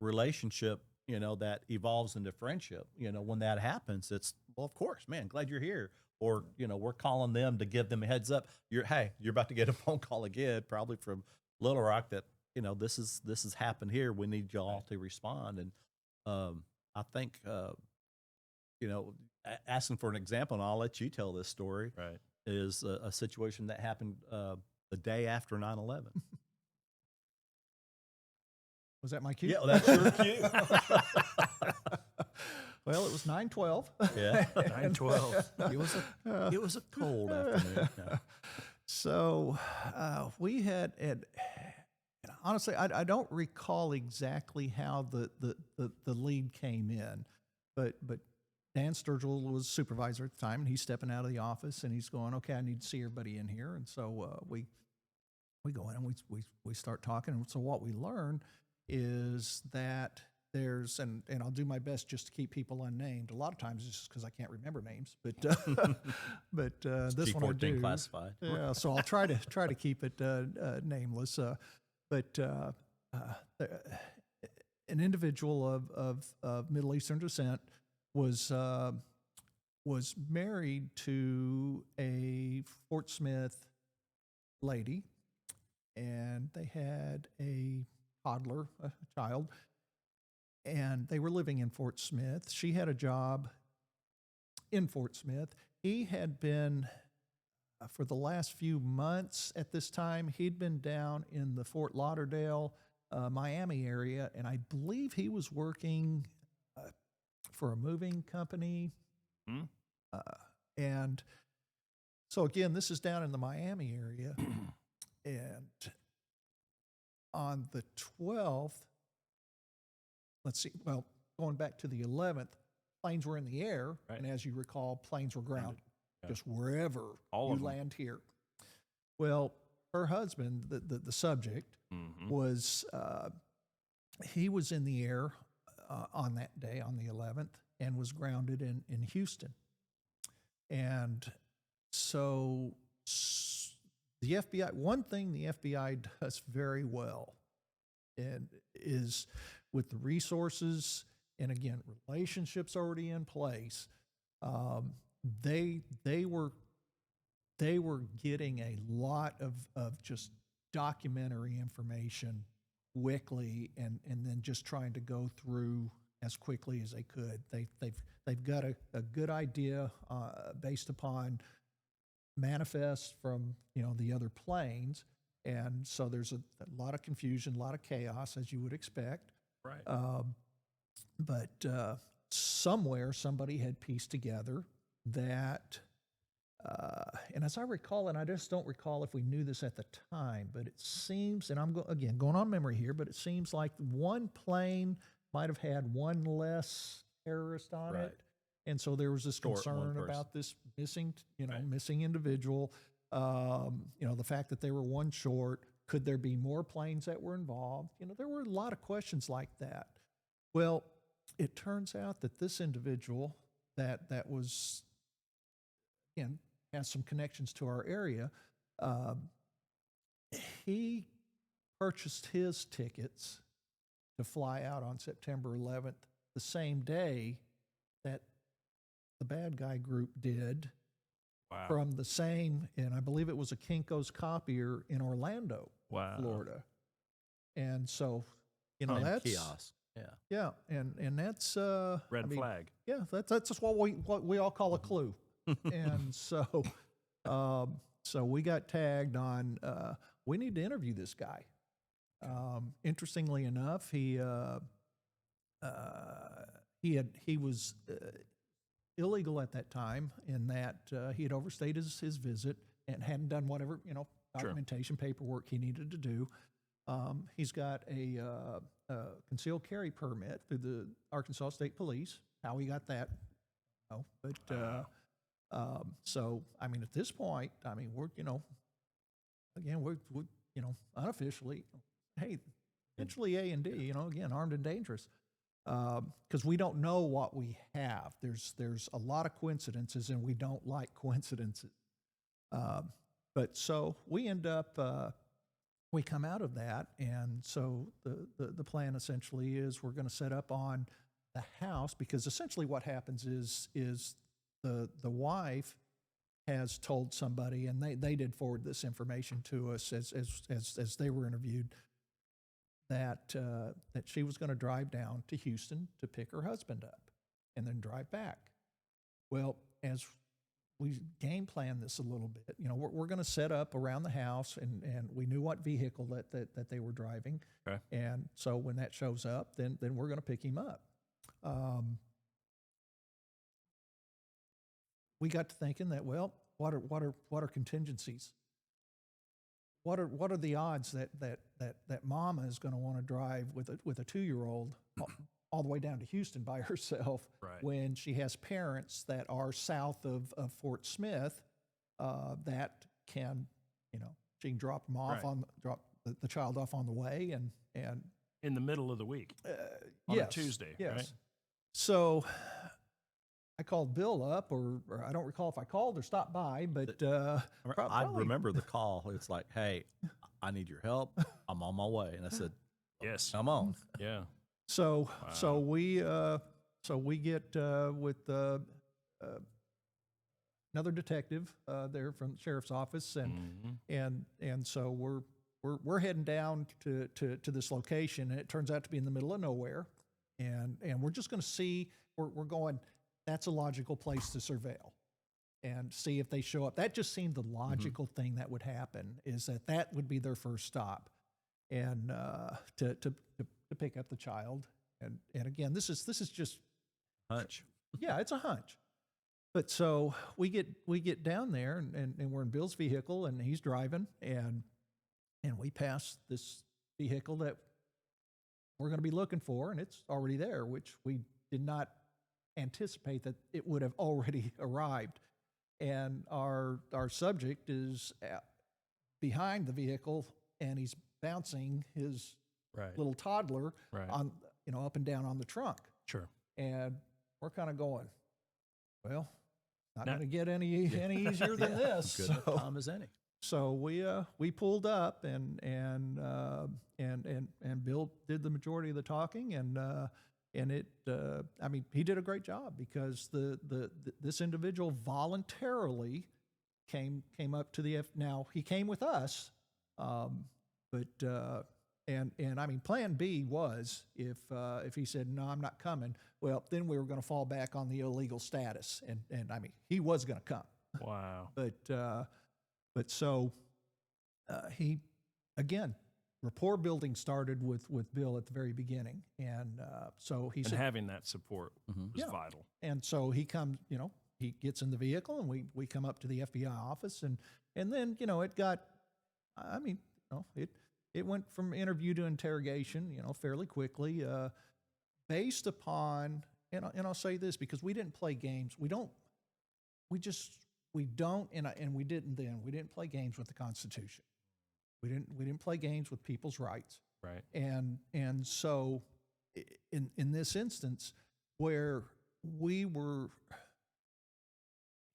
relationship, you know, that evolves into friendship. You know, when that happens, it's, well, of course, man, glad you're here. Or, you know, we're calling them to give them a heads up. You're about to get a phone call again, probably from Little Rock, that, you know, this has happened here. We need y'all to respond. And I think, you know, asking for an example, and I'll let you tell this story, Right. is a situation that happened the day after 9/11. Was that my cue? Yeah, that's your cue. Well, it was 9/12. Yeah, 9/12. it was a cold afternoon. Yeah. So we had, and honestly, I don't recall exactly how the lead came in, but Dan Sturgill was supervisor at the time, and he's stepping out of the office, and he's going, okay, I need to see everybody in here, and so we go in and we start talking, and so what we learn is that there's, and I'll do my best just to keep people unnamed. A lot of times it's just because I can't remember names, but this one I G14 do. classified. Yeah, so I'll try to keep it nameless. But an individual of Middle Eastern descent was married to a Fort Smith lady, and they had a toddler, a child, and they were living in Fort Smith. She had a job in Fort Smith. He had been, for the last few months at this time, he'd been down in the Fort Lauderdale, Miami area, and I believe he was working for a moving company. Hmm. And so again, this is down in the Miami area. And on the 12th, let's see, well, going back to the 11th, planes were in the air. Right. And as you recall, planes were grounded, Yeah. just wherever All you of them. land here. Well, her husband, the subject, Mhm. was, he was in the air on that day, on the 11th, and was grounded in Houston. And so the FBI, one thing the FBI does very well and is with the resources and again, relationships already in place, they were getting a lot of just documentary information quickly and then just trying to go through as quickly as they could. They've got a good idea based upon manifests from the other planes, and so there's a lot of confusion, a lot of chaos, as you would expect. Right. But somewhere somebody had pieced together that, and as I recall, and I just don't recall if we knew this at the time, but it seems, and I'm going on memory here, but it seems like one plane might have had one less terrorist on Right. it. And so there was this Short one concern person. about this missing, Right. missing individual. The fact that they were one short. Could there be more planes that were involved? There were a lot of questions like that. Well, it turns out that this individual that was, again, has some connections to our area. He purchased his tickets to fly out on September 11th, the same day that the bad guy group did, Wow. from the same, and I believe it was a Kinko's copier in Orlando, Wow. Florida. And so, And that's kiosk. Yeah. yeah, and that's Red flag. Yeah, that's just what we all call a clue. And so we got tagged on. We need to interview this guy. Interestingly enough, he was illegal at that time in that he had overstayed his visit and hadn't done whatever documentation paperwork he needed to do. He's got a concealed carry permit through the Arkansas State Police. How he got that, no. But so I mean, at this point, I mean, we're again we're unofficially, hey, essentially A and D, again, armed and dangerous. Because we don't know what we have. There's a lot of coincidences, and we don't like coincidences. But so we end up, we come out of that, and so the plan essentially is we're going to set up on the house, because essentially what happens is the wife has told somebody, and they did forward this information to us as they were interviewed, that she was going to drive down to Houston to pick her husband up and then drive back. Well, as we game planned this a little bit, we're going to set up around the house, and we knew what vehicle that they were driving. Okay. And so when that shows up, then we're going to pick him up. We got to thinking that, well, what are contingencies? What are the odds that mama is going to want to drive with a 2-year-old all the way down to Houston by herself, right, when she has parents that are south of Fort Smith that can, she can drop them off, right, drop the child off on the way, and in the middle of the week, on yes, a Tuesday, yes. right? So I called Bill up, or I don't recall if I called or stopped by, but I remember the call. It's like, hey, I need your help. I'm on my way. And I said, Yes. come on. Yeah. So Wow. so we get with another detective there from the sheriff's office, and so we're heading down to this location, and it turns out to be in the middle of nowhere, and we're just going to see. We're going. That's a logical place to surveil and see if they show up. That just seemed the logical thing that would happen, is that would be their first stop, and to pick up the child. And again, this is just Hunch. yeah, it's a hunch. But so we get down there, and we're in Bill's vehicle, and he's driving, and we pass this vehicle that we're going to be looking for, and it's already there, which we did not anticipate that it would have already arrived. And our subject is behind the vehicle, and he's bouncing his Right. little toddler Right. on up and down on the trunk. Sure. And we're kind of going, well, not Now- going to get any easier than this. Good So, time as any. so we pulled up, and Bill did the majority of the talking, and it I mean, he did a great job, because this individual voluntarily came up to the now he came with us, but and I mean, plan B was if he said, no, I'm not coming, well, then we were going to fall back on the illegal status, and I mean, he was going to come. Wow. But so he, again, rapport building started with Bill at the very beginning, and so he And said, having that support was Yeah. vital. and so he comes, he gets in the vehicle, and we come up to the FBI office, and then it got, I mean, it went from interview to interrogation, fairly quickly, based upon, and I'll say this, because we didn't play games. We don't, and we didn't then. We didn't play games with the Constitution. We didn't play games with people's rights. Right. And so in this instance, where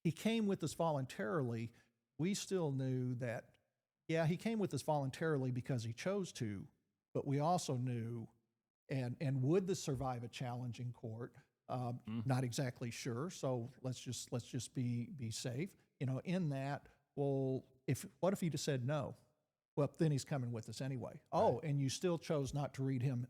he came with us voluntarily, we still knew that, yeah, he came with us voluntarily because he chose to, but we also knew, and would this survive a challenge in court? Not exactly sure. So let's just be safe. In that, well, what if he just said no? Well, then he's coming with us anyway. Oh, and you still chose not to read him.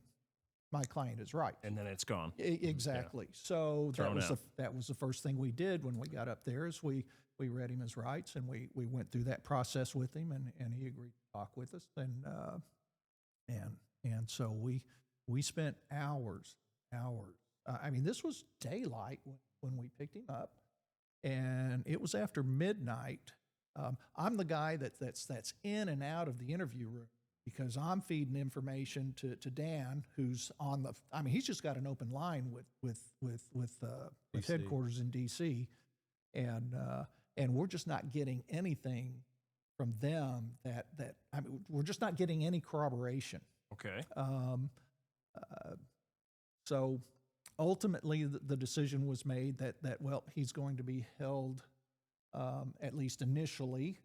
My client is right. And then it's gone. Exactly. So Thrown out. that was the first thing we did when we got up there, is we read him his rights, and we went through that process with him, and he agreed to talk with us. And so we spent hours. I mean, this was daylight when we picked him up, and it was after midnight. I'm the guy that's in and out of the interview room because I'm feeding information to Dan, who's on the. I mean, he's just got an open line with DC. headquarters in DC, and we're just not getting anything from them that I mean, we're just not getting any corroboration. Okay. So ultimately, the decision was made that well, he's going to be held, at least initially,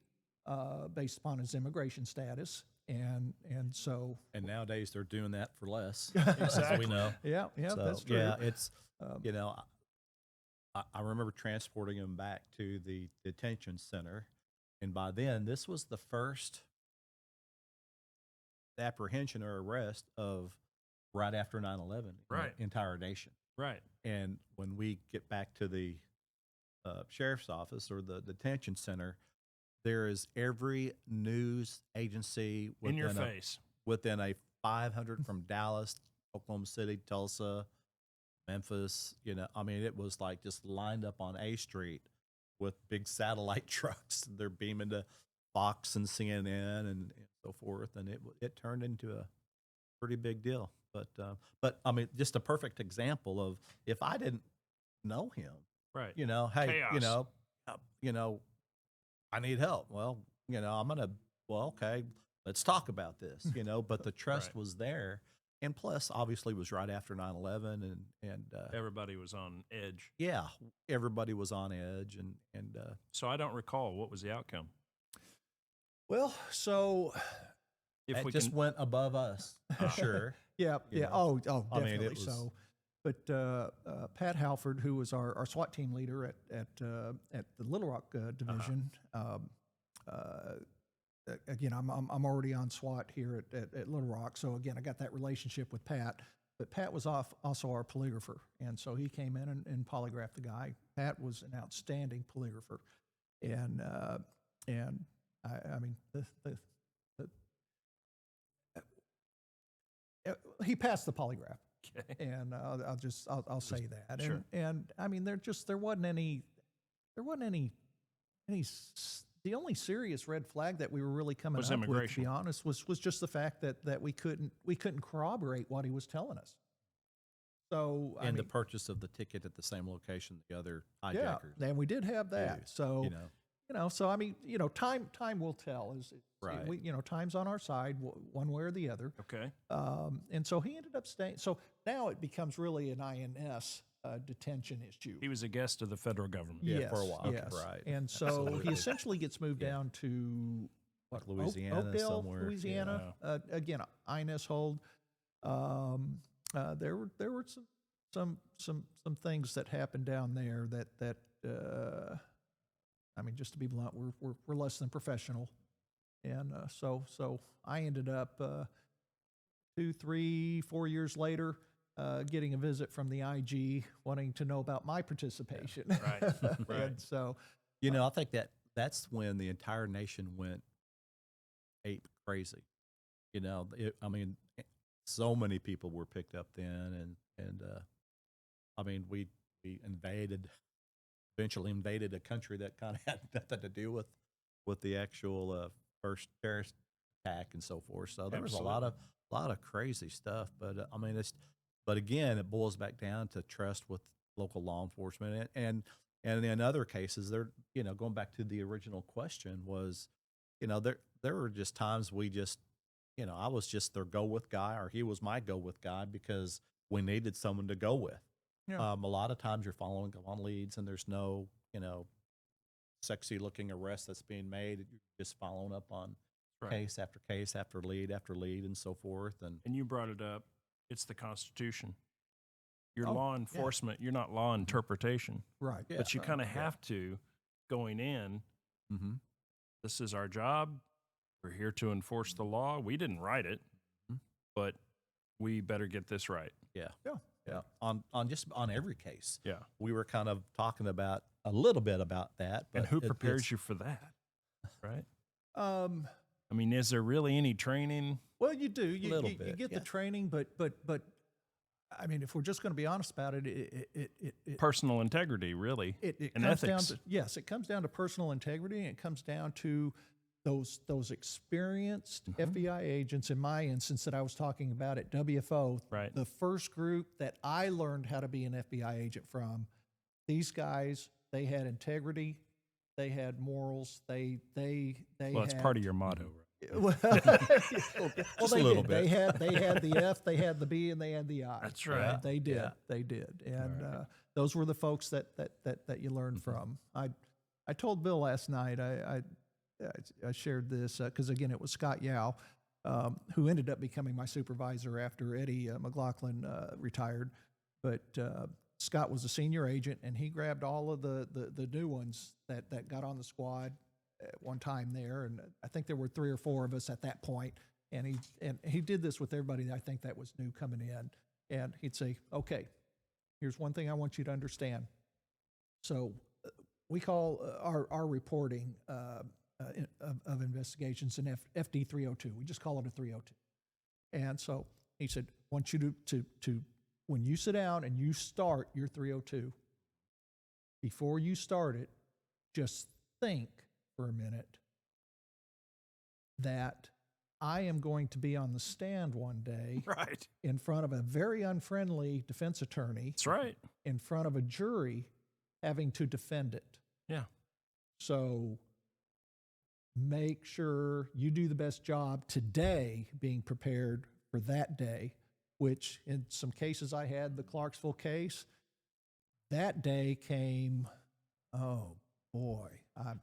based upon his immigration status, and so And nowadays they're doing that for less, Exactly. as we know. yeah, So, that's true. yeah, it's Um, you know, I remember transporting him back to the detention center, and by then this was the first apprehension or arrest of right after 9/11 in Right. the entire nation. Right. And when we get back to the sheriff's office or the detention center, there is every news agency In your within face. within a 500 from Dallas, Oklahoma City, Tulsa, Memphis. You know, I mean, it was like just lined up on A Street with big satellite trucks. They're beaming to Fox and CNN and so forth, and it turned into a pretty big deal. But I mean, just a perfect example of if I didn't know him, Right. you know, hey, Chaos. you know, I need help. Well, you know, okay, let's talk about this, you know, but the trust Right. was there. And plus, obviously, it was right after 9/11, and Everybody was on edge. yeah, everybody was on edge, and So I don't recall what was the outcome. Well, so If it we just can, went above us, for sure. yeah, You yeah. know, Oh, I mean, definitely it was- so. But Pat Halford, who was our SWAT team leader at the Little Rock division, again, I'm already on SWAT here at Little Rock, so again, I got that relationship with Pat. But Pat was also our polygrapher, and so he came in and polygraphed the guy. Pat was an outstanding polygrapher, and I mean he passed the polygraph. okay. And I'll say that. Sure. And I mean, there wasn't any, the only serious red flag that we were really coming Was up with, to immigration. be honest, was just the fact that we couldn't corroborate what he was telling us. So I and the mean, purchase of the ticket at the same location the other yeah, hijackers. and we did have that. do, So you know, so I mean, time will tell. Right. We, time's on our side, one way or the other. Okay. And so he ended up staying. So now it becomes really an INS detention issue. He was a guest of the federal government. Yeah, for a while. Yes. Right. And so Absolutely. he essentially gets moved Yeah. down to Like Oak- Louisiana Oakdale, somewhere. Louisiana. Again, INS hold. There were some things that happened down there that I mean, just to be blunt, we're less than professional. And so I ended up 2, 3, 4 years later getting a visit from the IG wanting to know about my participation. Right, right. And so, You know, I think that's when the entire nation went ape crazy. You know, I mean, so many people were picked up then, and I mean, we eventually invaded a country that kind of had nothing to do with the actual first terrorist attack and so forth. So there was a lot of crazy stuff. But I mean, but again, it boils back down to trust with local law enforcement, and in other cases, going back to the original question was, there were just times we just, I was just their go with guy, or he was my go with guy because we needed someone to go with. Yeah. A lot of times you're following on leads and there's no, sexy looking arrest that's being made. You're just following up on Right. case after lead and so forth. And you brought it up. It's the Constitution. You're Oh, law yeah. enforcement. You're not law interpretation. right. Yeah. But you kind of Yeah. have to, going in, Mm-hmm. this is our job. We're here to enforce the law. We didn't write it, Mhm. but we better get this right. Yeah. Yeah. Yeah. On every case. Yeah. We were kind of talking about a little bit about that. But And who prepares it's- you for that? Right? I mean, is there really any training? Well, you do. You Little you bit, get yeah. the training, but I mean, if we're just going to be honest about it, it Personal integrity, really, it and comes ethics. down to, yes, it comes down to personal integrity, and it comes down to those experienced FBI agents. In my instance, that I was talking about at WFO, Right. the first group that I learned how to be an FBI agent from, these guys, they had integrity, they had morals, they Well, it's had, part of your motto, right? well, Just a they little did. bit. They had the F, they had the B, and they had the I. That's right. They did. Yeah. They did. And those were the folks that you learned from. I told Bill last night. I shared this because again, it was Scott Yao, who ended up becoming my supervisor after Eddie McLaughlin retired. But Scott was a senior agent, and he grabbed all of the new ones that got on the squad at one time there, and I think there were 3 or 4 of us at that point. And he did this with everybody that I think that was new coming in, and he'd say, "Okay, here's one thing I want you to understand. So we call our reporting of investigations an FD 302. We just call it a 302." And so he said, "I want you to when you sit down and you start your 302, before you start it, just think for a minute that I am going to be on the stand one day Right. in front of a very unfriendly defense attorney, That's right. in front of a jury, having to defend it. Yeah. So make sure you do the best job today being prepared for that day," which in some cases I had the Clarksville case. That day came, oh boy, I'm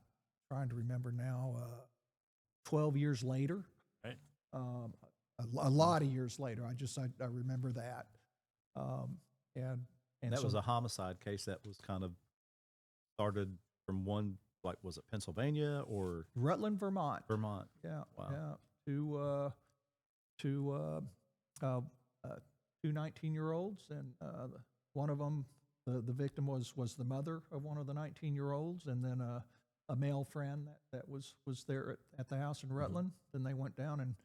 trying to remember now, 12 years later. Right. A lot of years later. I remember that. And That so was a homicide case that was kind of started from one, like, was it Pennsylvania or Rutland, Vermont. Vermont? Yeah, Wow. yeah. Two 19-year-olds, and one of them, the victim was the mother of one of the 19-year-olds, and then a male friend that was there at the house in Rutland. Then they went down and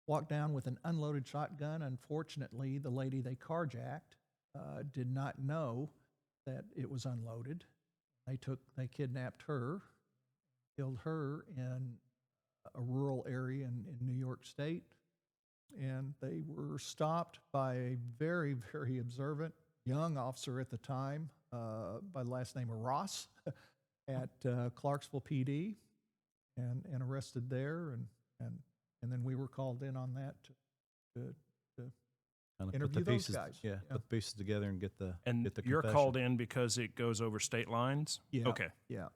walked down with an unloaded shotgun. Unfortunately, the lady they carjacked did not know that it was unloaded. They kidnapped her, killed her in a rural area in New York State, and they were stopped by a very, very observant young officer at the time, by the last name of Ross, at Clarksville PD, and arrested there, and then we were called in on that to Kind of interview put the those pieces, guys. Yeah, put the pieces together and get the And get the you're confession. called in because it goes over state lines? Yeah. Okay. Yeah.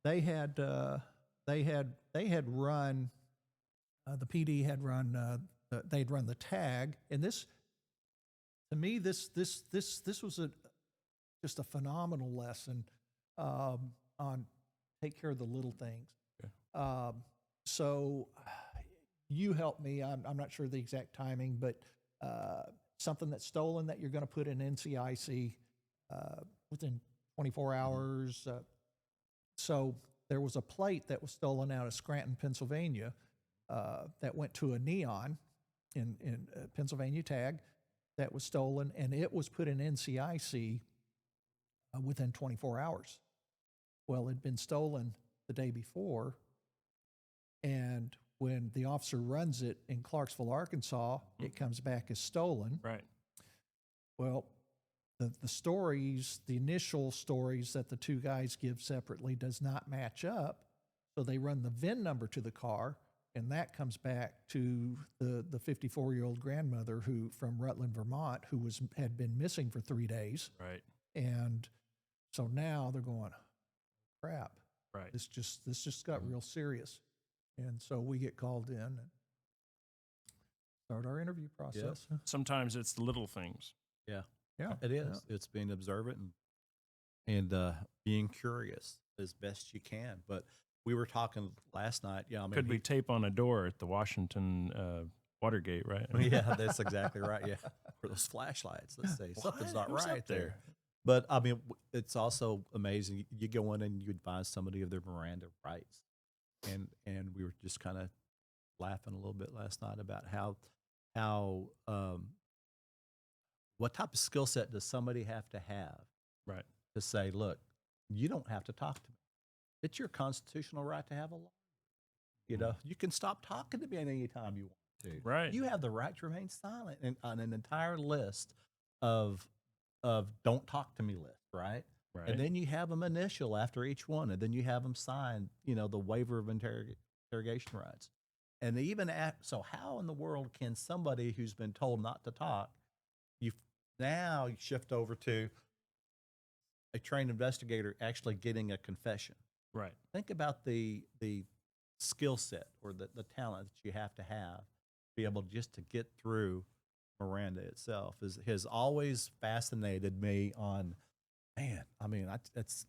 They had run, the PD had run, they'd run the tag, and this, to me, this was just a phenomenal lesson on take care of the little things. Okay. So you help me. I'm not sure the exact timing, but something that's stolen that you're going to put in NCIC within 24 hours. So there was a plate that was stolen out of Scranton, Pennsylvania, that went to a Neon in Pennsylvania tag that was stolen, and it was put in NCIC within 24 hours. Well, it had been stolen the day before, and when the officer runs it in Clarksville, Arkansas, it comes back as stolen. Right. Well, the stories, the initial stories that the two guys give separately does not match up. So they run the VIN number to the car, and that comes back to the 54-year-old grandmother who from Rutland, Vermont, who had been missing for 3 days. Right. And so now they're going, crap, Right. this just got real serious. And so we get called in and start our interview process. Sometimes it's the little things. Yeah, Yeah, it is. It's being observant and being curious as best you can. But we were talking last night. Yeah, I mean, Could be tape on a door at the Washington Watergate, right? yeah, that's exactly right. Yeah, or those flashlights. Let's say something's not Who's up right there. But I mean, it's also amazing. You go in and you'd find somebody of their Miranda rights. and we were just kind of laughing a little bit last night about how what type of skill set does somebody have Right. to say, look, you don't have to talk to me. It's your constitutional right to have a lawyer. You know, you can stop talking to me at any time you want to. Right. You have the right to remain silent, and on an entire list of don't talk to me list, right? Right. And then you have them initial after each one, and then you have them sign, you know, the waiver of interrogation rights. And even so, how in the world can somebody who's been told not to talk, now you shift over to a trained investigator actually getting a confession? Right. Think about the skill set or the talent that you have to be able just to get through Miranda itself has always fascinated me on, man, I mean, it's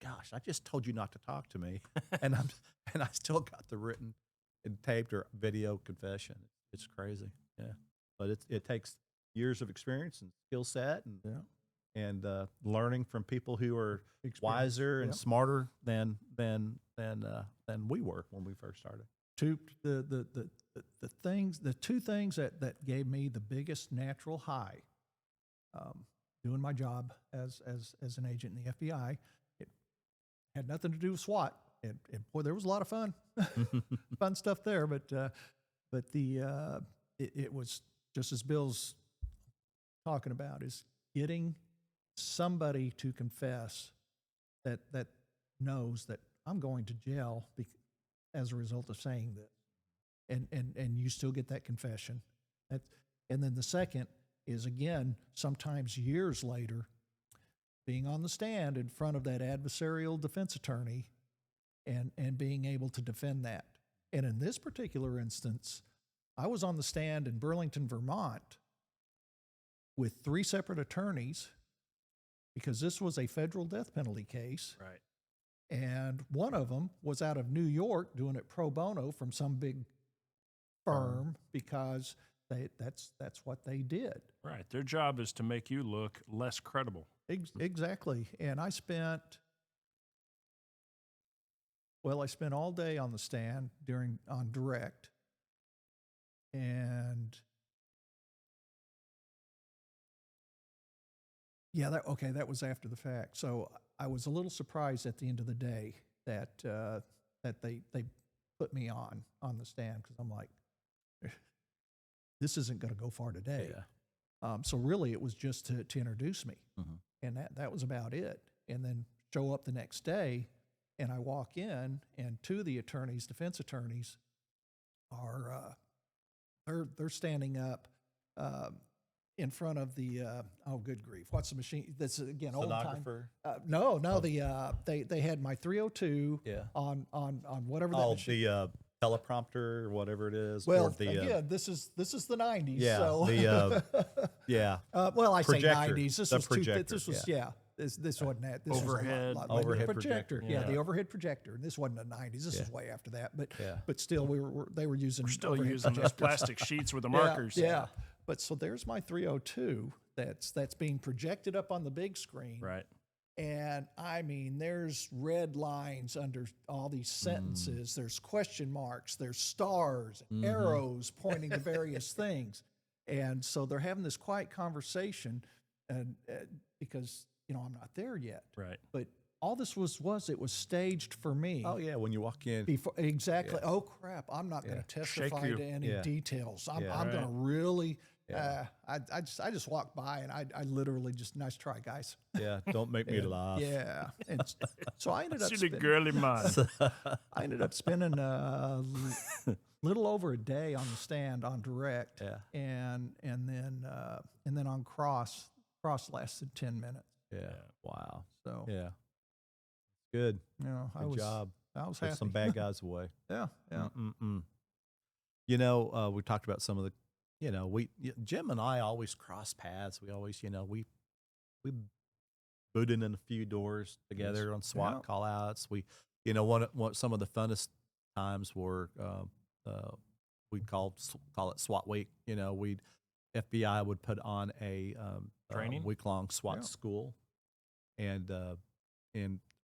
gosh, I just told you not to talk to me, and I still got the written and taped or video confession. It's crazy, yeah. But it takes years of experience and skill set and learning from people who are wiser and smarter than we were when we first started. The two things that gave me the biggest natural high, doing my job as an agent in the FBI, it had nothing to do with SWAT. And boy, there was a lot of fun stuff there. But it was just as Bill's talking about, is getting somebody to confess that knows that I'm going to jail as a result of saying this, and you still get that confession. And then the second is, again, sometimes years later, being on the stand in front of that adversarial defense attorney and being able to defend that. And in this particular instance, I was on the stand in Burlington, Vermont with 3 separate attorneys because this was a federal death penalty case. Right. And one of them was out of New York doing it pro bono from some big firm because that's what they did. Right. Their job is to make you look less credible. Exactly. And I spent all day on the stand on direct, and that was after the fact. So I was a little surprised at the end of the day that they put me on the stand, because I'm like, this isn't going to go far today. Yeah. So really, it was just to introduce me, Mm-hmm. and that was about it. And then show up the next day, and I walk in, and 2 of the defense attorneys, are they're standing up in front of the good grief, what's the machine? That's again old time. No, they had my 302 on whatever that machine. The teleprompter or whatever it is. Well, or the, again, this is the 90s. Yeah. So. The I projector, say 90s. This the was projector, This wasn't that. This Overhead. was Overhead projector. projector. Yeah, the overhead projector. And this wasn't the 90s. This is way after that. But still, they were using. We're still overhead using those projectors. plastic sheets with the markers. Yeah. But so there's my 302 that's being projected up on the big screen. Right. And I mean, there's red lines under all these sentences. There's question marks. There's stars, arrows pointing to various things. And so they're having this quiet conversation, and because I'm not there yet. Right. But all this was it was staged for me. Oh yeah, when you walk in. Exactly. Yeah. Oh crap! I'm not going to testify to any details. I'm going to really. Yeah. I just walked by, and I literally just, nice try, guys. Yeah, don't make me laugh. Yeah, and so I ended up. See the girly mind. I ended up spending a little over a day on the stand on direct. Yeah. And then on cross lasted 10 minutes. Yeah. Wow. So yeah, good. Good job. I was Put happy. some bad guys away. Yeah. We talked about some of the. Jim and I always cross paths. We always, we booted in a few doors together on SWAT call outs. We, some of the funnest times were, we'd call it SWAT week. FBI would put on a training week-long SWAT school. And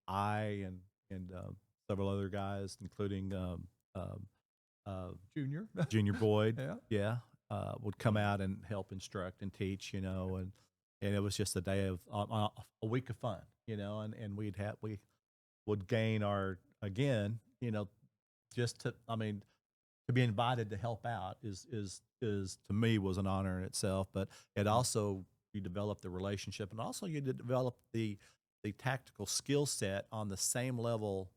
I and several other guys, including Junior. Junior Boyd. Yeah. Would come out and help instruct and teach, and it was just a day of a week of fun, and we would gain our again, just to to be invited to help out is to me was an honor in itself, but it also you develop the relationship and also you develop the tactical skill set on the same level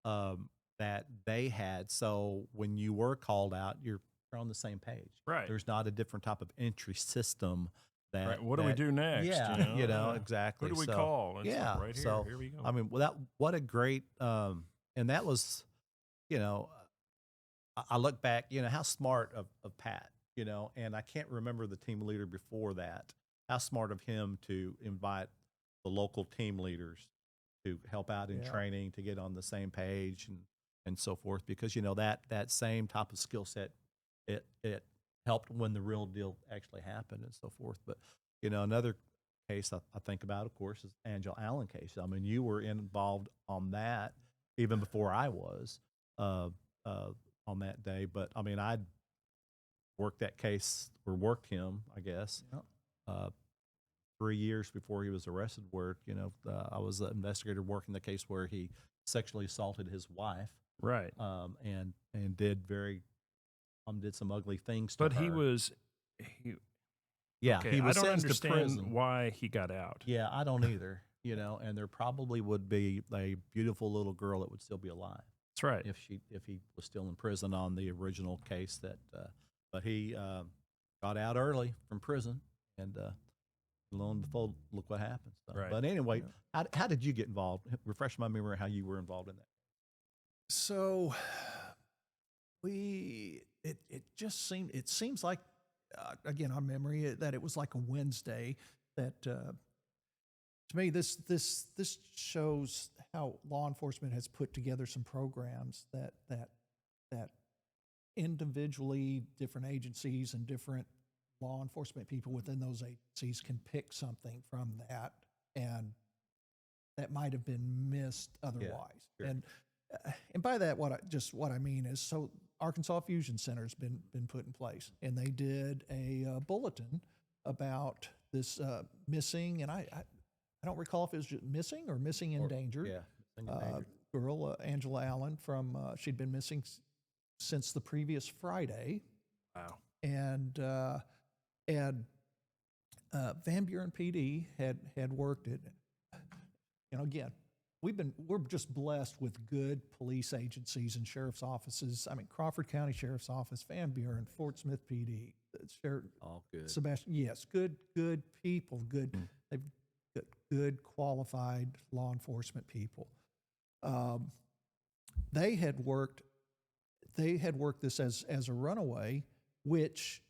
that they had. So when you were called out, you're on the same page. Right. There's not a different type of entry system that. Right. What do we do next? Yeah. Exactly. Who do we So, call? It's yeah. like right here. So Here we go. I mean, what a great and that was, I look back, how smart of Pat, and I can't remember the team leader before that. How smart of him to invite the local team leaders to help out in training, to get on the same page and so forth, because that same type of skill set, it helped when the real deal actually happened and so forth. But another case I think about, of course, is Angela Allen case. I mean, you were involved on that even before I was on that day. But I mean, I'd worked that case or worked him, I guess. Yep. 3 years before he was arrested, where I was the investigator working the case where he sexually assaulted his wife, Right. And did some ugly things to But her. he was okay, he was I don't sentenced to understand prison. why he got out. Yeah, I don't either. And there probably would be a beautiful little girl that would still be alive That's right. if he was still in prison on the original case. But he got out early from prison, and lo and behold, look what happened. So, Right. But anyway, how did you get involved? Refresh my memory how you were involved in that. So it seems like, again, on memory, that it was like a Wednesday that, to me, this shows how law enforcement has put together some programs that individually different agencies and different law enforcement people within those agencies can pick something from that, and that might have been missed otherwise. Sure. And by that, what I mean is, so Arkansas Fusion Center's been put in place, and they did a bulletin about this missing, and I don't recall if it was just missing or missing endangered. Girl, Angela Allen, from she'd been missing since the previous Friday. Wow. And Van Buren PD had worked it. Again, we're just blessed with good police agencies and sheriff's offices. I mean, Crawford County Sheriff's Office, Van Buren, Fort Smith PD, Sheriff, All good. Sebastian. Yes, good people. They've got good qualified law enforcement people. They had worked this as a runaway, which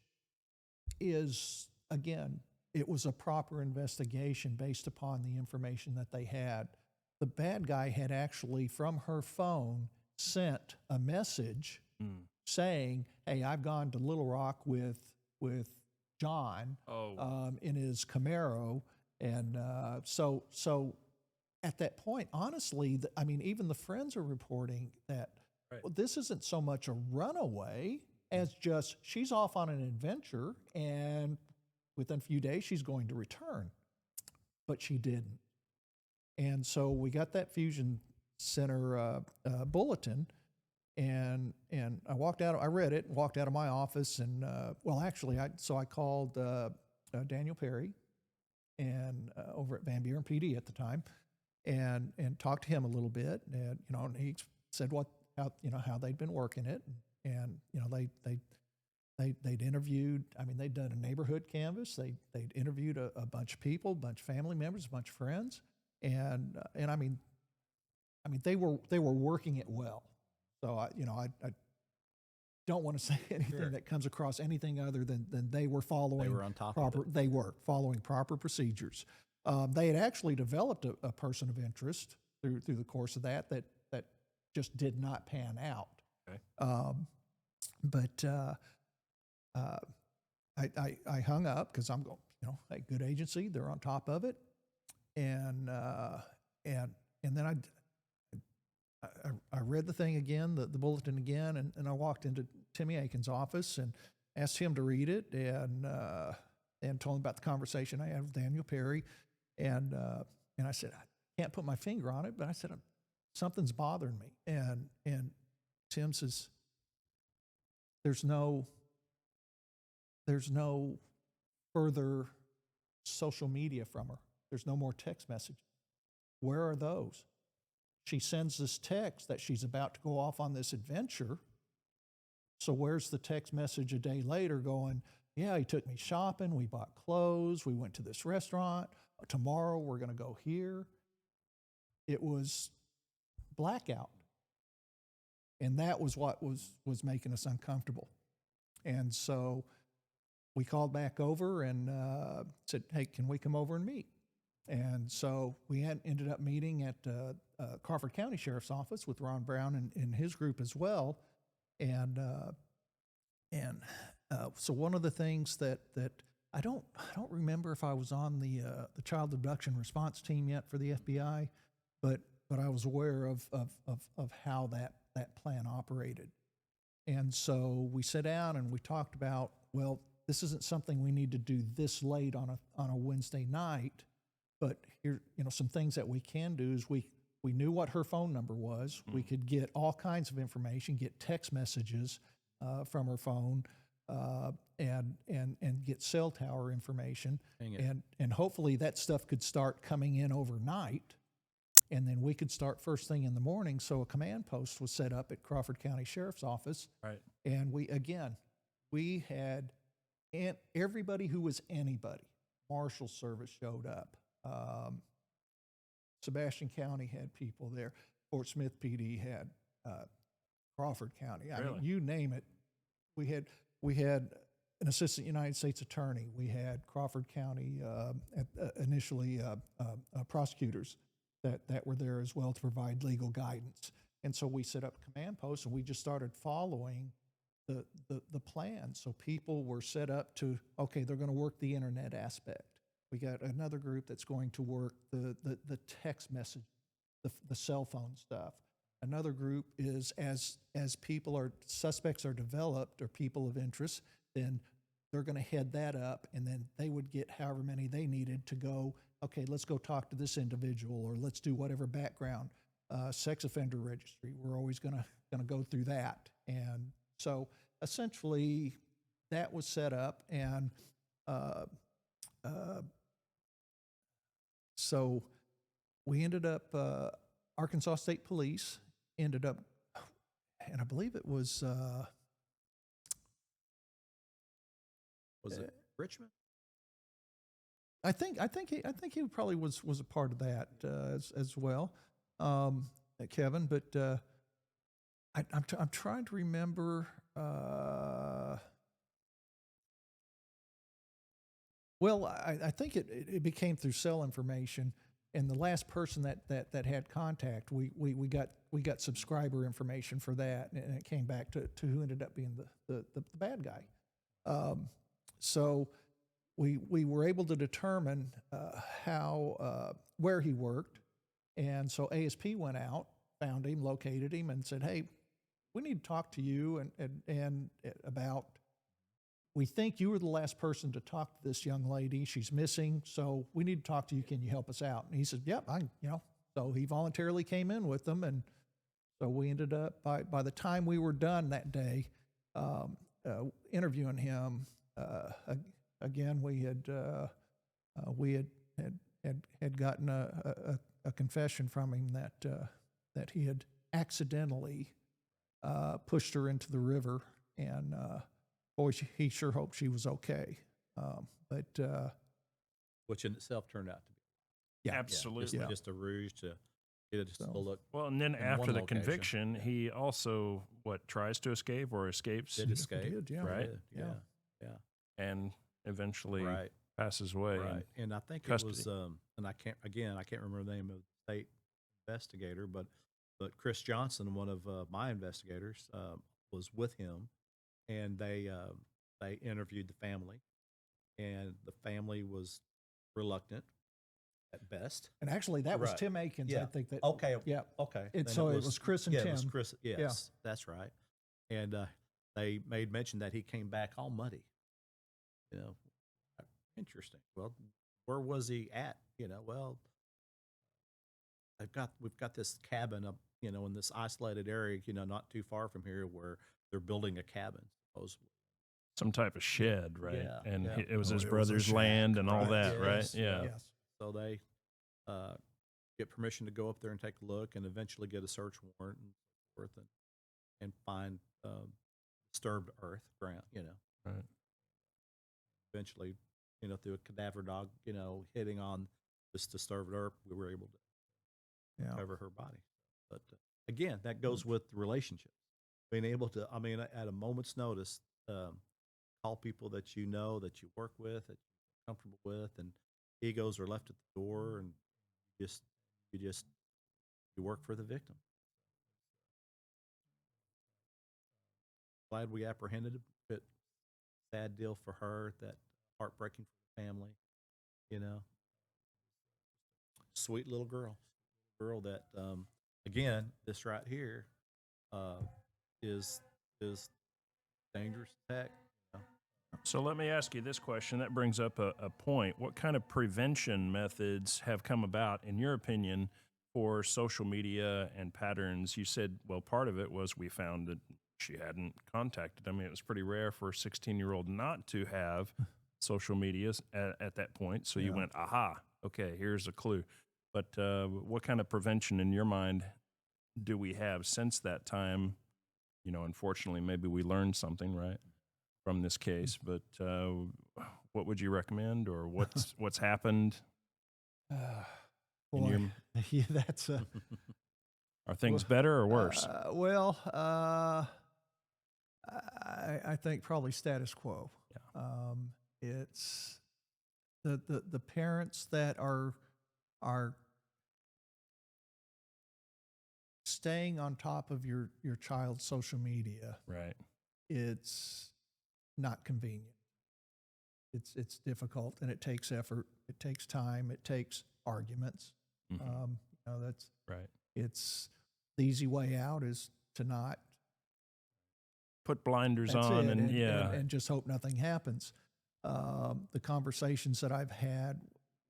is, again, it was a proper investigation based upon the information that they had. The bad guy had actually, from her phone, sent a message saying, "Hey, I've gone to Little Rock with John in his Camaro," and so at that point, honestly, even the friends are reporting that this isn't so much a runaway as just she's off on an adventure, and within a few days she's going to return, but she didn't. And so we got that Fusion Center bulletin, and I walked out. I read it, walked out of my office, and I called Daniel Perry, and over at Van Buren PD at the time, and talked to him a little bit, and and he said how they'd been working it, and they'd interviewed. I mean, they'd done a neighborhood canvas. They'd interviewed a bunch of people, a bunch of family members, a bunch of friends. And I mean, they were working it well. So I don't want to say anything that comes across anything other than they were following. They were on top of it. They were following proper procedures. They had actually developed a person of interest through the course of that just did not pan out. Okay. But I hung up because I'm going, a good agency, they're on top of it. And then I read the thing again, the bulletin again, and I walked into Timmy Aiken's office and asked him to read it and told him about the conversation I had with Daniel Perry. And I said, I can't put my finger on it, but I said, something's bothering me. And Tim says, there's no further social media from her. There's no more text messages. Where are those? She sends this text that she's about to go off on this adventure. So where's the text message a day later going, yeah, he took me shopping, we bought clothes, we went to this restaurant, tomorrow we're going to go here. It was blackout. And that was what was making us uncomfortable. And so we called back over and said, hey, can we come over and meet? And so we ended up meeting at Crawford County Sheriff's Office with Ron Brown and his group as well. And so one of the things that I don't remember if I was on the child abduction response team yet for the FBI, but I was aware of how that plan operated. And so we sat down and we talked about, well, this isn't something we need to do this late on a Wednesday night, but here, some things that we can do is we knew what her phone number was. We could get all kinds of information, get text messages from her phone, and get cell tower information, and hopefully that stuff could start coming in overnight, and then we could start first thing in the morning. So a command post was set up at Crawford County Sheriff's Office, Right. and we had everybody who was anybody. Marshal Service showed up. Sebastian County had people there. Fort Smith PD had Crawford County. I mean, you name it. We had an assistant United States attorney. We had Crawford County initially prosecutors that were there as well to provide legal guidance. And so we set up command posts and we just started following the plan. So people were set up to, okay, they're going to work the internet aspect. We got another group that's going to work the text message, the cell phone stuff. Another group is as suspects are developed or people of interest, then they're going to head that up, and then they would get however many they needed to go, okay, let's go talk to this individual, or let's do whatever background, sex offender registry. We're always going to go through that. And so essentially that was set up, and so we ended up, Arkansas State Police ended up, and I believe it was it Richmond? I think he probably was a part of that as well, Kevin. But I'm trying to remember. Well, I think it became through cell information, and the last person that had contact, we got subscriber information for that, and it came back to who ended up being the bad guy. So we were able to determine where he worked, and so ASP went out, found him, located him, and said, "Hey, we need to talk to you and about. We think you were the last person to talk to this young lady. She's missing, so we need to talk to you. Can you help us out?" And he said, "Yep, So he voluntarily came in with them, and so we ended up by the time we were done that day, interviewing him. Again, we had gotten a confession from him that he had accidentally pushed her into the river, and boy, he sure hoped she was okay. Which in itself turned out to be Absolutely. just a ruse to get it to look. Well, and then in after one the location. conviction, he also tries to escape or escapes, Did escape, He did, yeah. right? Yeah. and eventually Right. passes away. Right, and I think custody. it was, and I can't remember the name of the state investigator, but Chris Johnson, one of my investigators, was with him, and they interviewed the family, and the family was reluctant, at best. And actually, that was Right. Tim Akins, Yeah. I think. That, Okay. Yeah. Okay. It, Then so it was Chris and yeah, Tim. it was Chris. Yes, that's right. And they made mention that he came back all muddy. You know, interesting. Well, where was he at? You know, well, we've got this cabin up, you know, in this isolated area, you know, not too far from here, where they're building a cabin. Supposedly. Some type of shed, right? Yeah, And yeah. it was Oh, his it was a brother's shack, land and all right. that, right? Yes, Yeah. Yes. So they get permission to go up there and take a look, and eventually get a search warrant and so forth, and find disturbed earth ground. You know, Right. eventually, you know, through a cadaver dog, you know, hitting on this disturbed earth, we were able to Yeah. cover her body. But again, that goes with relationships. Being able to, I mean, at a moment's notice, call people that you know, that you work with, that you're comfortable with, and egos are left at the door, and you work for the victim. Glad we apprehended him. But sad deal for her. That heartbreaking for the family. You know, sweet little girl that again, this right here is dangerous attack. So let me ask you this question. That brings up a point. What kind of prevention methods have come about, in your opinion, for social media and patterns? You said, well, part of it was we found that she hadn't contacted. I mean, it was pretty rare for a 16-year-old not to have social media at that point. So you went, aha, okay, here's a clue. But what kind of prevention, in your mind, do we have since that time? You know, unfortunately, maybe we learned something, right, from this case. But what would you recommend, or what's happened? Boy, yeah, that's a. Are things better or worse? Well, I think probably status quo. Yeah. It's the parents that are staying on top of your child's social media. Right. It's not convenient. It's difficult, and it takes effort. It takes time. It takes arguments. Mhm. You know, that's Right. it's the easy way out is to not Put blinders that's on it, and just hope nothing happens. The conversations that I've had,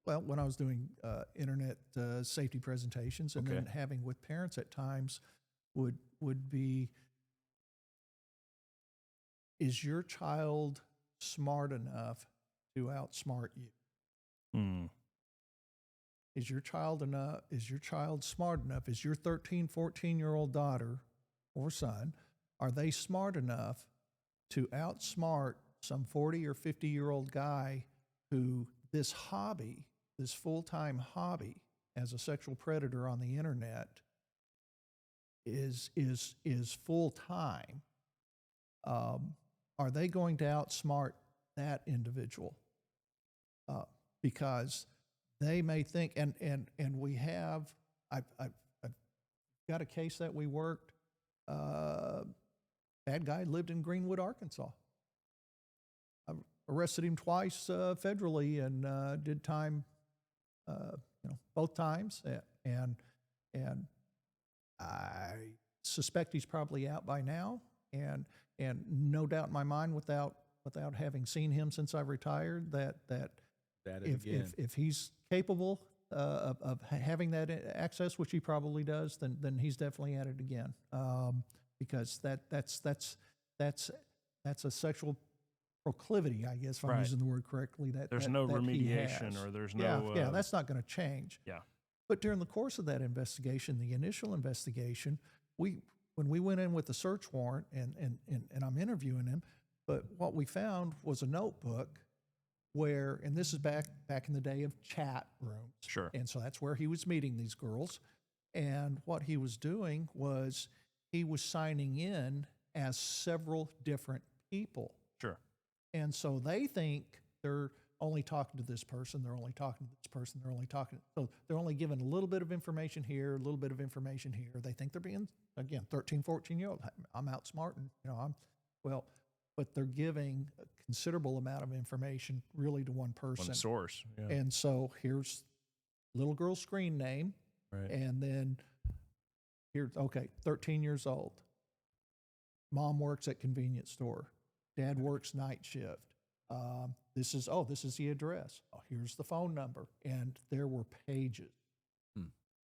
well, when I was doing internet safety presentations, and then Okay. having with parents at times, would be: is your child smart enough to outsmart you? Hmm. Is your child smart enough? Is your 13, 14-year-old daughter or son, are they smart enough to outsmart some 40 or 50-year-old guy who this full-time hobby as a sexual predator on the internet is full-time? Are they going to outsmart that individual? Because they may think, and we have, I've got a case that we worked. Bad guy lived in Greenwood, Arkansas. I arrested him twice federally, and did time, both times. And I suspect he's probably out by now. And no doubt in my mind, without having seen him since I've retired, that if he's capable of having that access, which he probably does, then he's definitely at it again. Because that's a sexual proclivity, I guess, if I'm Right. using the word correctly. There's no remediation, or there's no. Yeah, that's not going to change. Yeah. But during the course of that investigation, the initial investigation, when we went in with the search warrant, and I'm interviewing him, but what we found was a notebook where, and this is back in the day of chat rooms. Sure. And so that's where he was meeting these girls. And what he was doing was he was signing in as several different people. Sure. And so they think they're only talking to this person, they're only talking to this person, so they're only given a little bit of information here, a little bit of information here. They think they're being, again, 13, 14-year-old. I'm outsmarting, but they're giving a considerable amount of information really to one person. One source. Yeah. And so here's little girl's screen name, Right. and then here, okay, 13 years old. Mom works at convenience store. Dad works night shift. This is the address. Oh, here's the phone number. And there were pages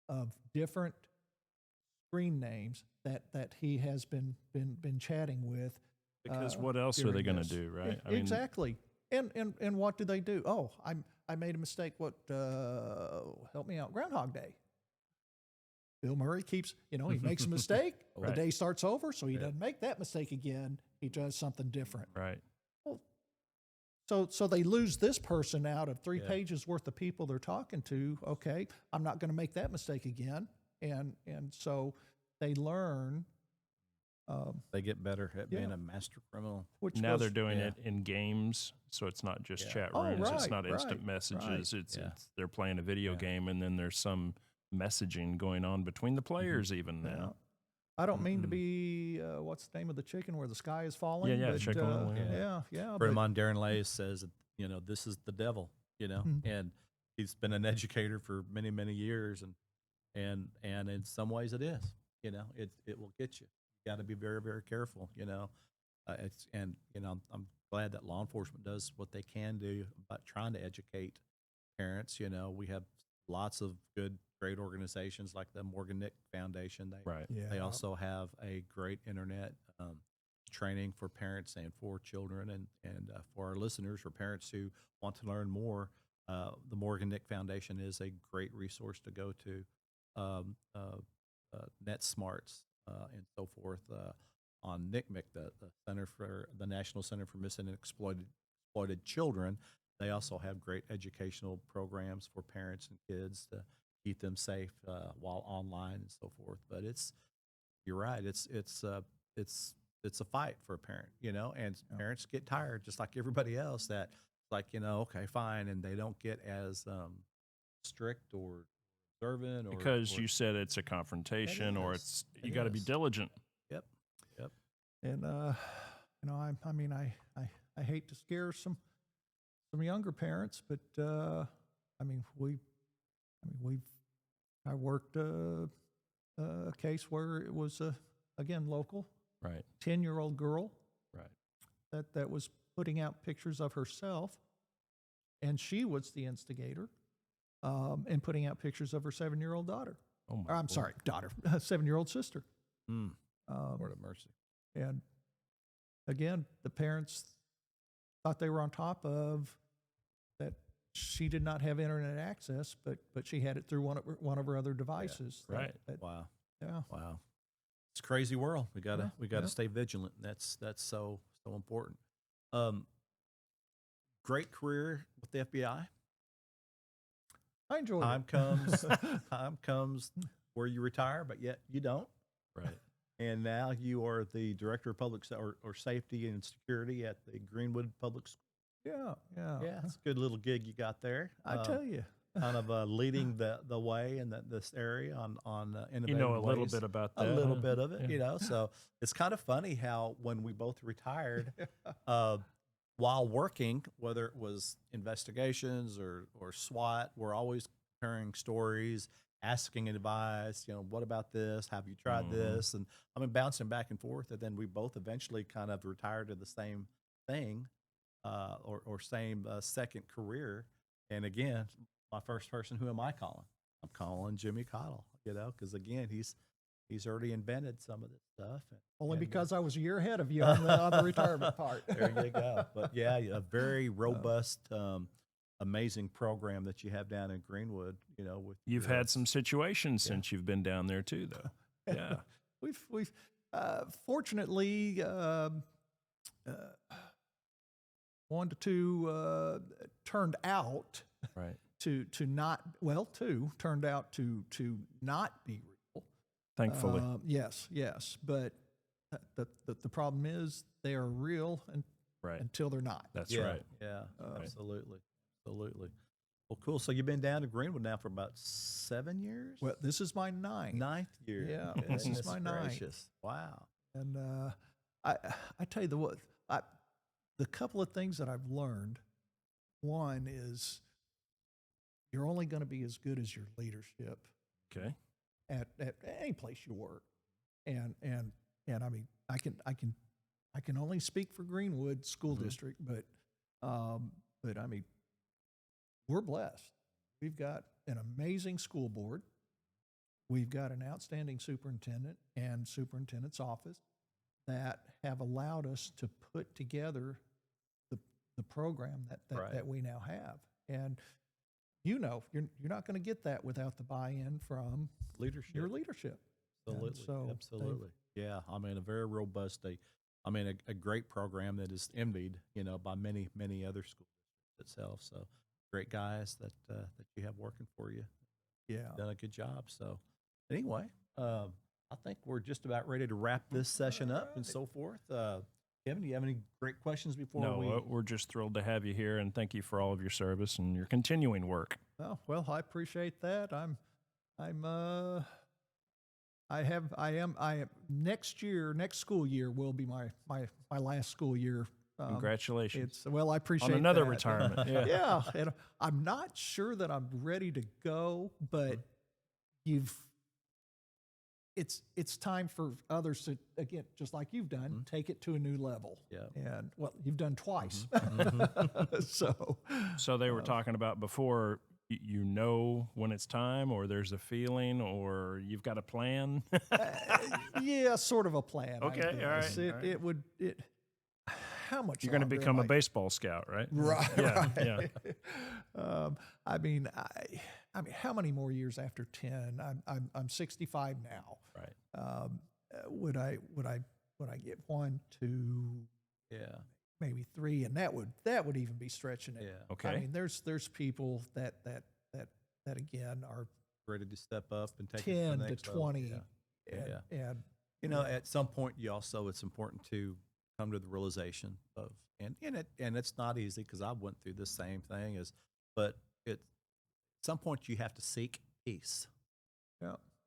of different screen names that he has been chatting with. Because what else are they during going to this. do, right? Exactly. And what do they do? Oh, I made a mistake. What? Help me out. Groundhog Day. Bill Murray keeps, he makes a mistake. Right. The day starts over, so he doesn't make that mistake again. He does something different. Right. So they lose this person out of 3 pages worth of people they're talking to. Okay, I'm not going to make that mistake again. And so they learn. They get better at being a master criminal. Which Now was- they're doing it in games, so it's not just chat Oh, rooms. It's right, not instant right, messages. right. It's they're playing a video game, and then there's some messaging going on between the players even now. I don't mean to be what's the name of the chicken where the sky is falling? Yeah, but, Chicken Little, yeah. Friend of mine, Darren Lays, says, this is the devil, and he's been an educator for many, many years, and in some ways it is, it will get you. You got to be very, very careful, I'm glad that law enforcement does what they can do about trying to educate parents. We have lots of great organizations like the Morgan Nick Foundation. Right. They also have a great internet training for parents and for children, and for our listeners, for parents who want to learn more. The Morgan Nick Foundation is a great resource to go to. NetSmarts and so forth on NCMEC, the National Center for Missing and Exploited Children. They also have great educational programs for parents and kids to keep them safe while online and so forth. But you're right. It's a fight for a parent, and parents get tired just like everybody else. That like, okay, fine, and they don't get as strict or observant, or Because you said it's a confrontation, or you got to be diligent. Yep. And I hate to scare some younger parents, but I worked a case where it was again local, Right. 10-year-old girl, Right. that was putting out pictures of herself, and she was the instigator, and putting out pictures of her 7-year-old daughter. Oh my. Or, I'm Lord. sorry, daughter, 7-year-old sister. Lord of mercy. And again, the parents thought they were on top of that. She did not have internet access, but she had it through one of her other devices. Yeah, right. Wow. Yeah. Wow. It's a crazy world. We gotta Yeah. stay vigilant. That's so important. Great career with the FBI. I enjoyed Time it. comes where you retire, but yet you don't. Right. And now you are the director of public or safety and security at the Greenwood Public School. Yeah. Yeah, it's a good little gig you got there. I tell you. Kind of leading the way in this area on innovative You know a little ways. bit about that. A little huh? bit of it, Yeah. So it's kind of funny how when we both retired, while working, whether it was investigations or SWAT, we're always comparing stories, asking advice. What about this? Have you tried this? And bouncing back and forth. And then we both eventually kind of retired to the same thing, or same second career. And again, my first person, who am I calling? I'm calling Jimmy Caudle, because again, he's already invented some of this stuff. Only because I was a year ahead of you on the retirement part. There you go. But yeah, a very robust, amazing program that you have down in Greenwood. You've had some situations since you've been down there too, though. Yeah. We've fortunately one to two turned out Right. to not, well, two turned out to not be real. Thankfully. Yes, but the problem is they are real Right. until they're not. That's Yeah, right. Yeah, absolutely. Well, cool. So you've been down to Greenwood now for about 7 years? Well, this is my ninth. 9th year. Yeah, this is Goodness my ninth. gracious. Wow. And I tell you the couple of things that I've learned. One is you're only going to be as good as your leadership Okay. at any place you work. And I mean, I can only speak for Greenwood School District, but I mean, we're blessed. We've got an amazing school board. We've got an outstanding superintendent and superintendent's office that have allowed us to put together the program that we now have. And you're not going to get that without the buy-in from Leadership. your leadership. Absolutely. So Absolutely. Yeah. I mean, a very robust, a great program that is envied, by many, many other schools itself. So great guys that you have working for you. Yeah. Done a good job. So anyway, I think we're just about ready to wrap this session up and so forth. Kevin, do you have any great questions before We're just thrilled to have you here, and thank you for all of your service and your continuing work. Oh, well, I appreciate that. Next school year will be my last school year. Congratulations. I appreciate On another that. retirement. Yeah. Yeah, and I'm not sure that I'm ready to go, but it's time for others to, again, just like you've done, take it to a new level. Yeah. And you've done twice. So they were talking about before, you know when it's time, or there's a feeling, or you've got a plan? Yeah, sort of a plan. I Okay, guess. all right. How much You're going to longer become am a baseball scout, right? Right. Yeah, right. yeah. I mean, how many more years after 10? I'm 65 now. Right. Would I get 1, 2, maybe 3, and that would even be stretching it. Yeah. Okay. I mean, there's people that again are ready to step up and take it 10 to the to next level. 20, Yeah. and At some point, it's important to come to the realization of, and it's not easy because I went through the same thing but at some point you have to seek peace.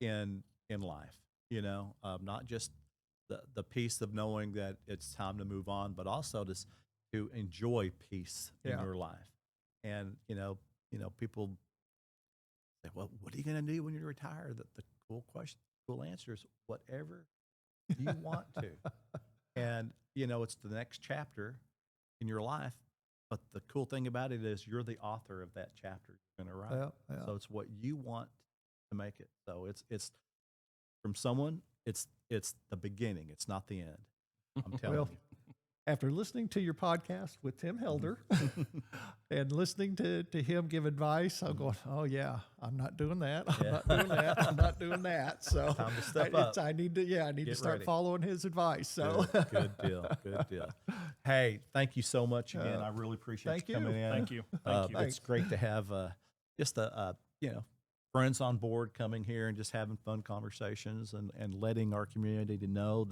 In life, not just the peace of knowing that it's time to move on, but also to enjoy peace in your life. And people say, well, what are you going to do when you retire? The cool answer is whatever you want to. And, it's the next chapter in your life. But the cool thing about it is you're the author of that chapter you're going to write. So it's what you want to make it. So it's from someone, it's the beginning. It's not the end. I'm telling you. After listening to your podcast with Tim Helder and listening to him give advice, I'm going, oh yeah, I'm not doing that. I'm not doing that. I'm not doing that. So time to step up. I need to start ready. following his advice. So Good deal. Good deal. Hey, thank you so much again. I really appreciate you coming in. Thank you. It's great to have just friends on board coming here and just having fun conversations and letting our community to know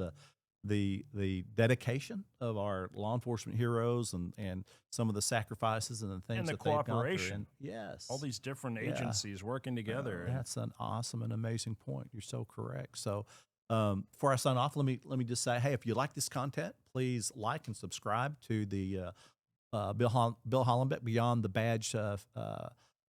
the dedication of our law enforcement heroes and some of the sacrifices and the things And the that they've gone through. cooperation. And yes. All these different agencies working together. That's an awesome and amazing point. You're so correct. So before I sign off, let me just say, hey, if you like this content, please like and subscribe to the Bill Hollenbeck Beyond the Badge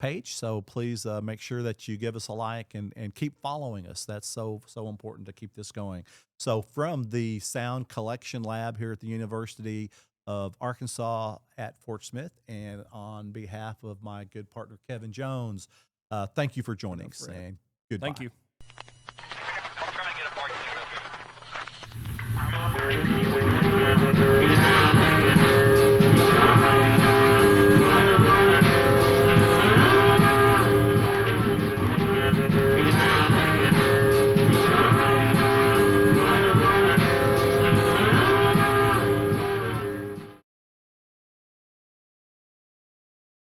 page. So please make sure that you give us a like and keep following us. That's so important to keep this going. So from the Sound Collection Lab here at the University of Arkansas at Fort Smith, and on behalf of my good partner Kevin Jones, thank you for joining us, and goodbye. Thank you.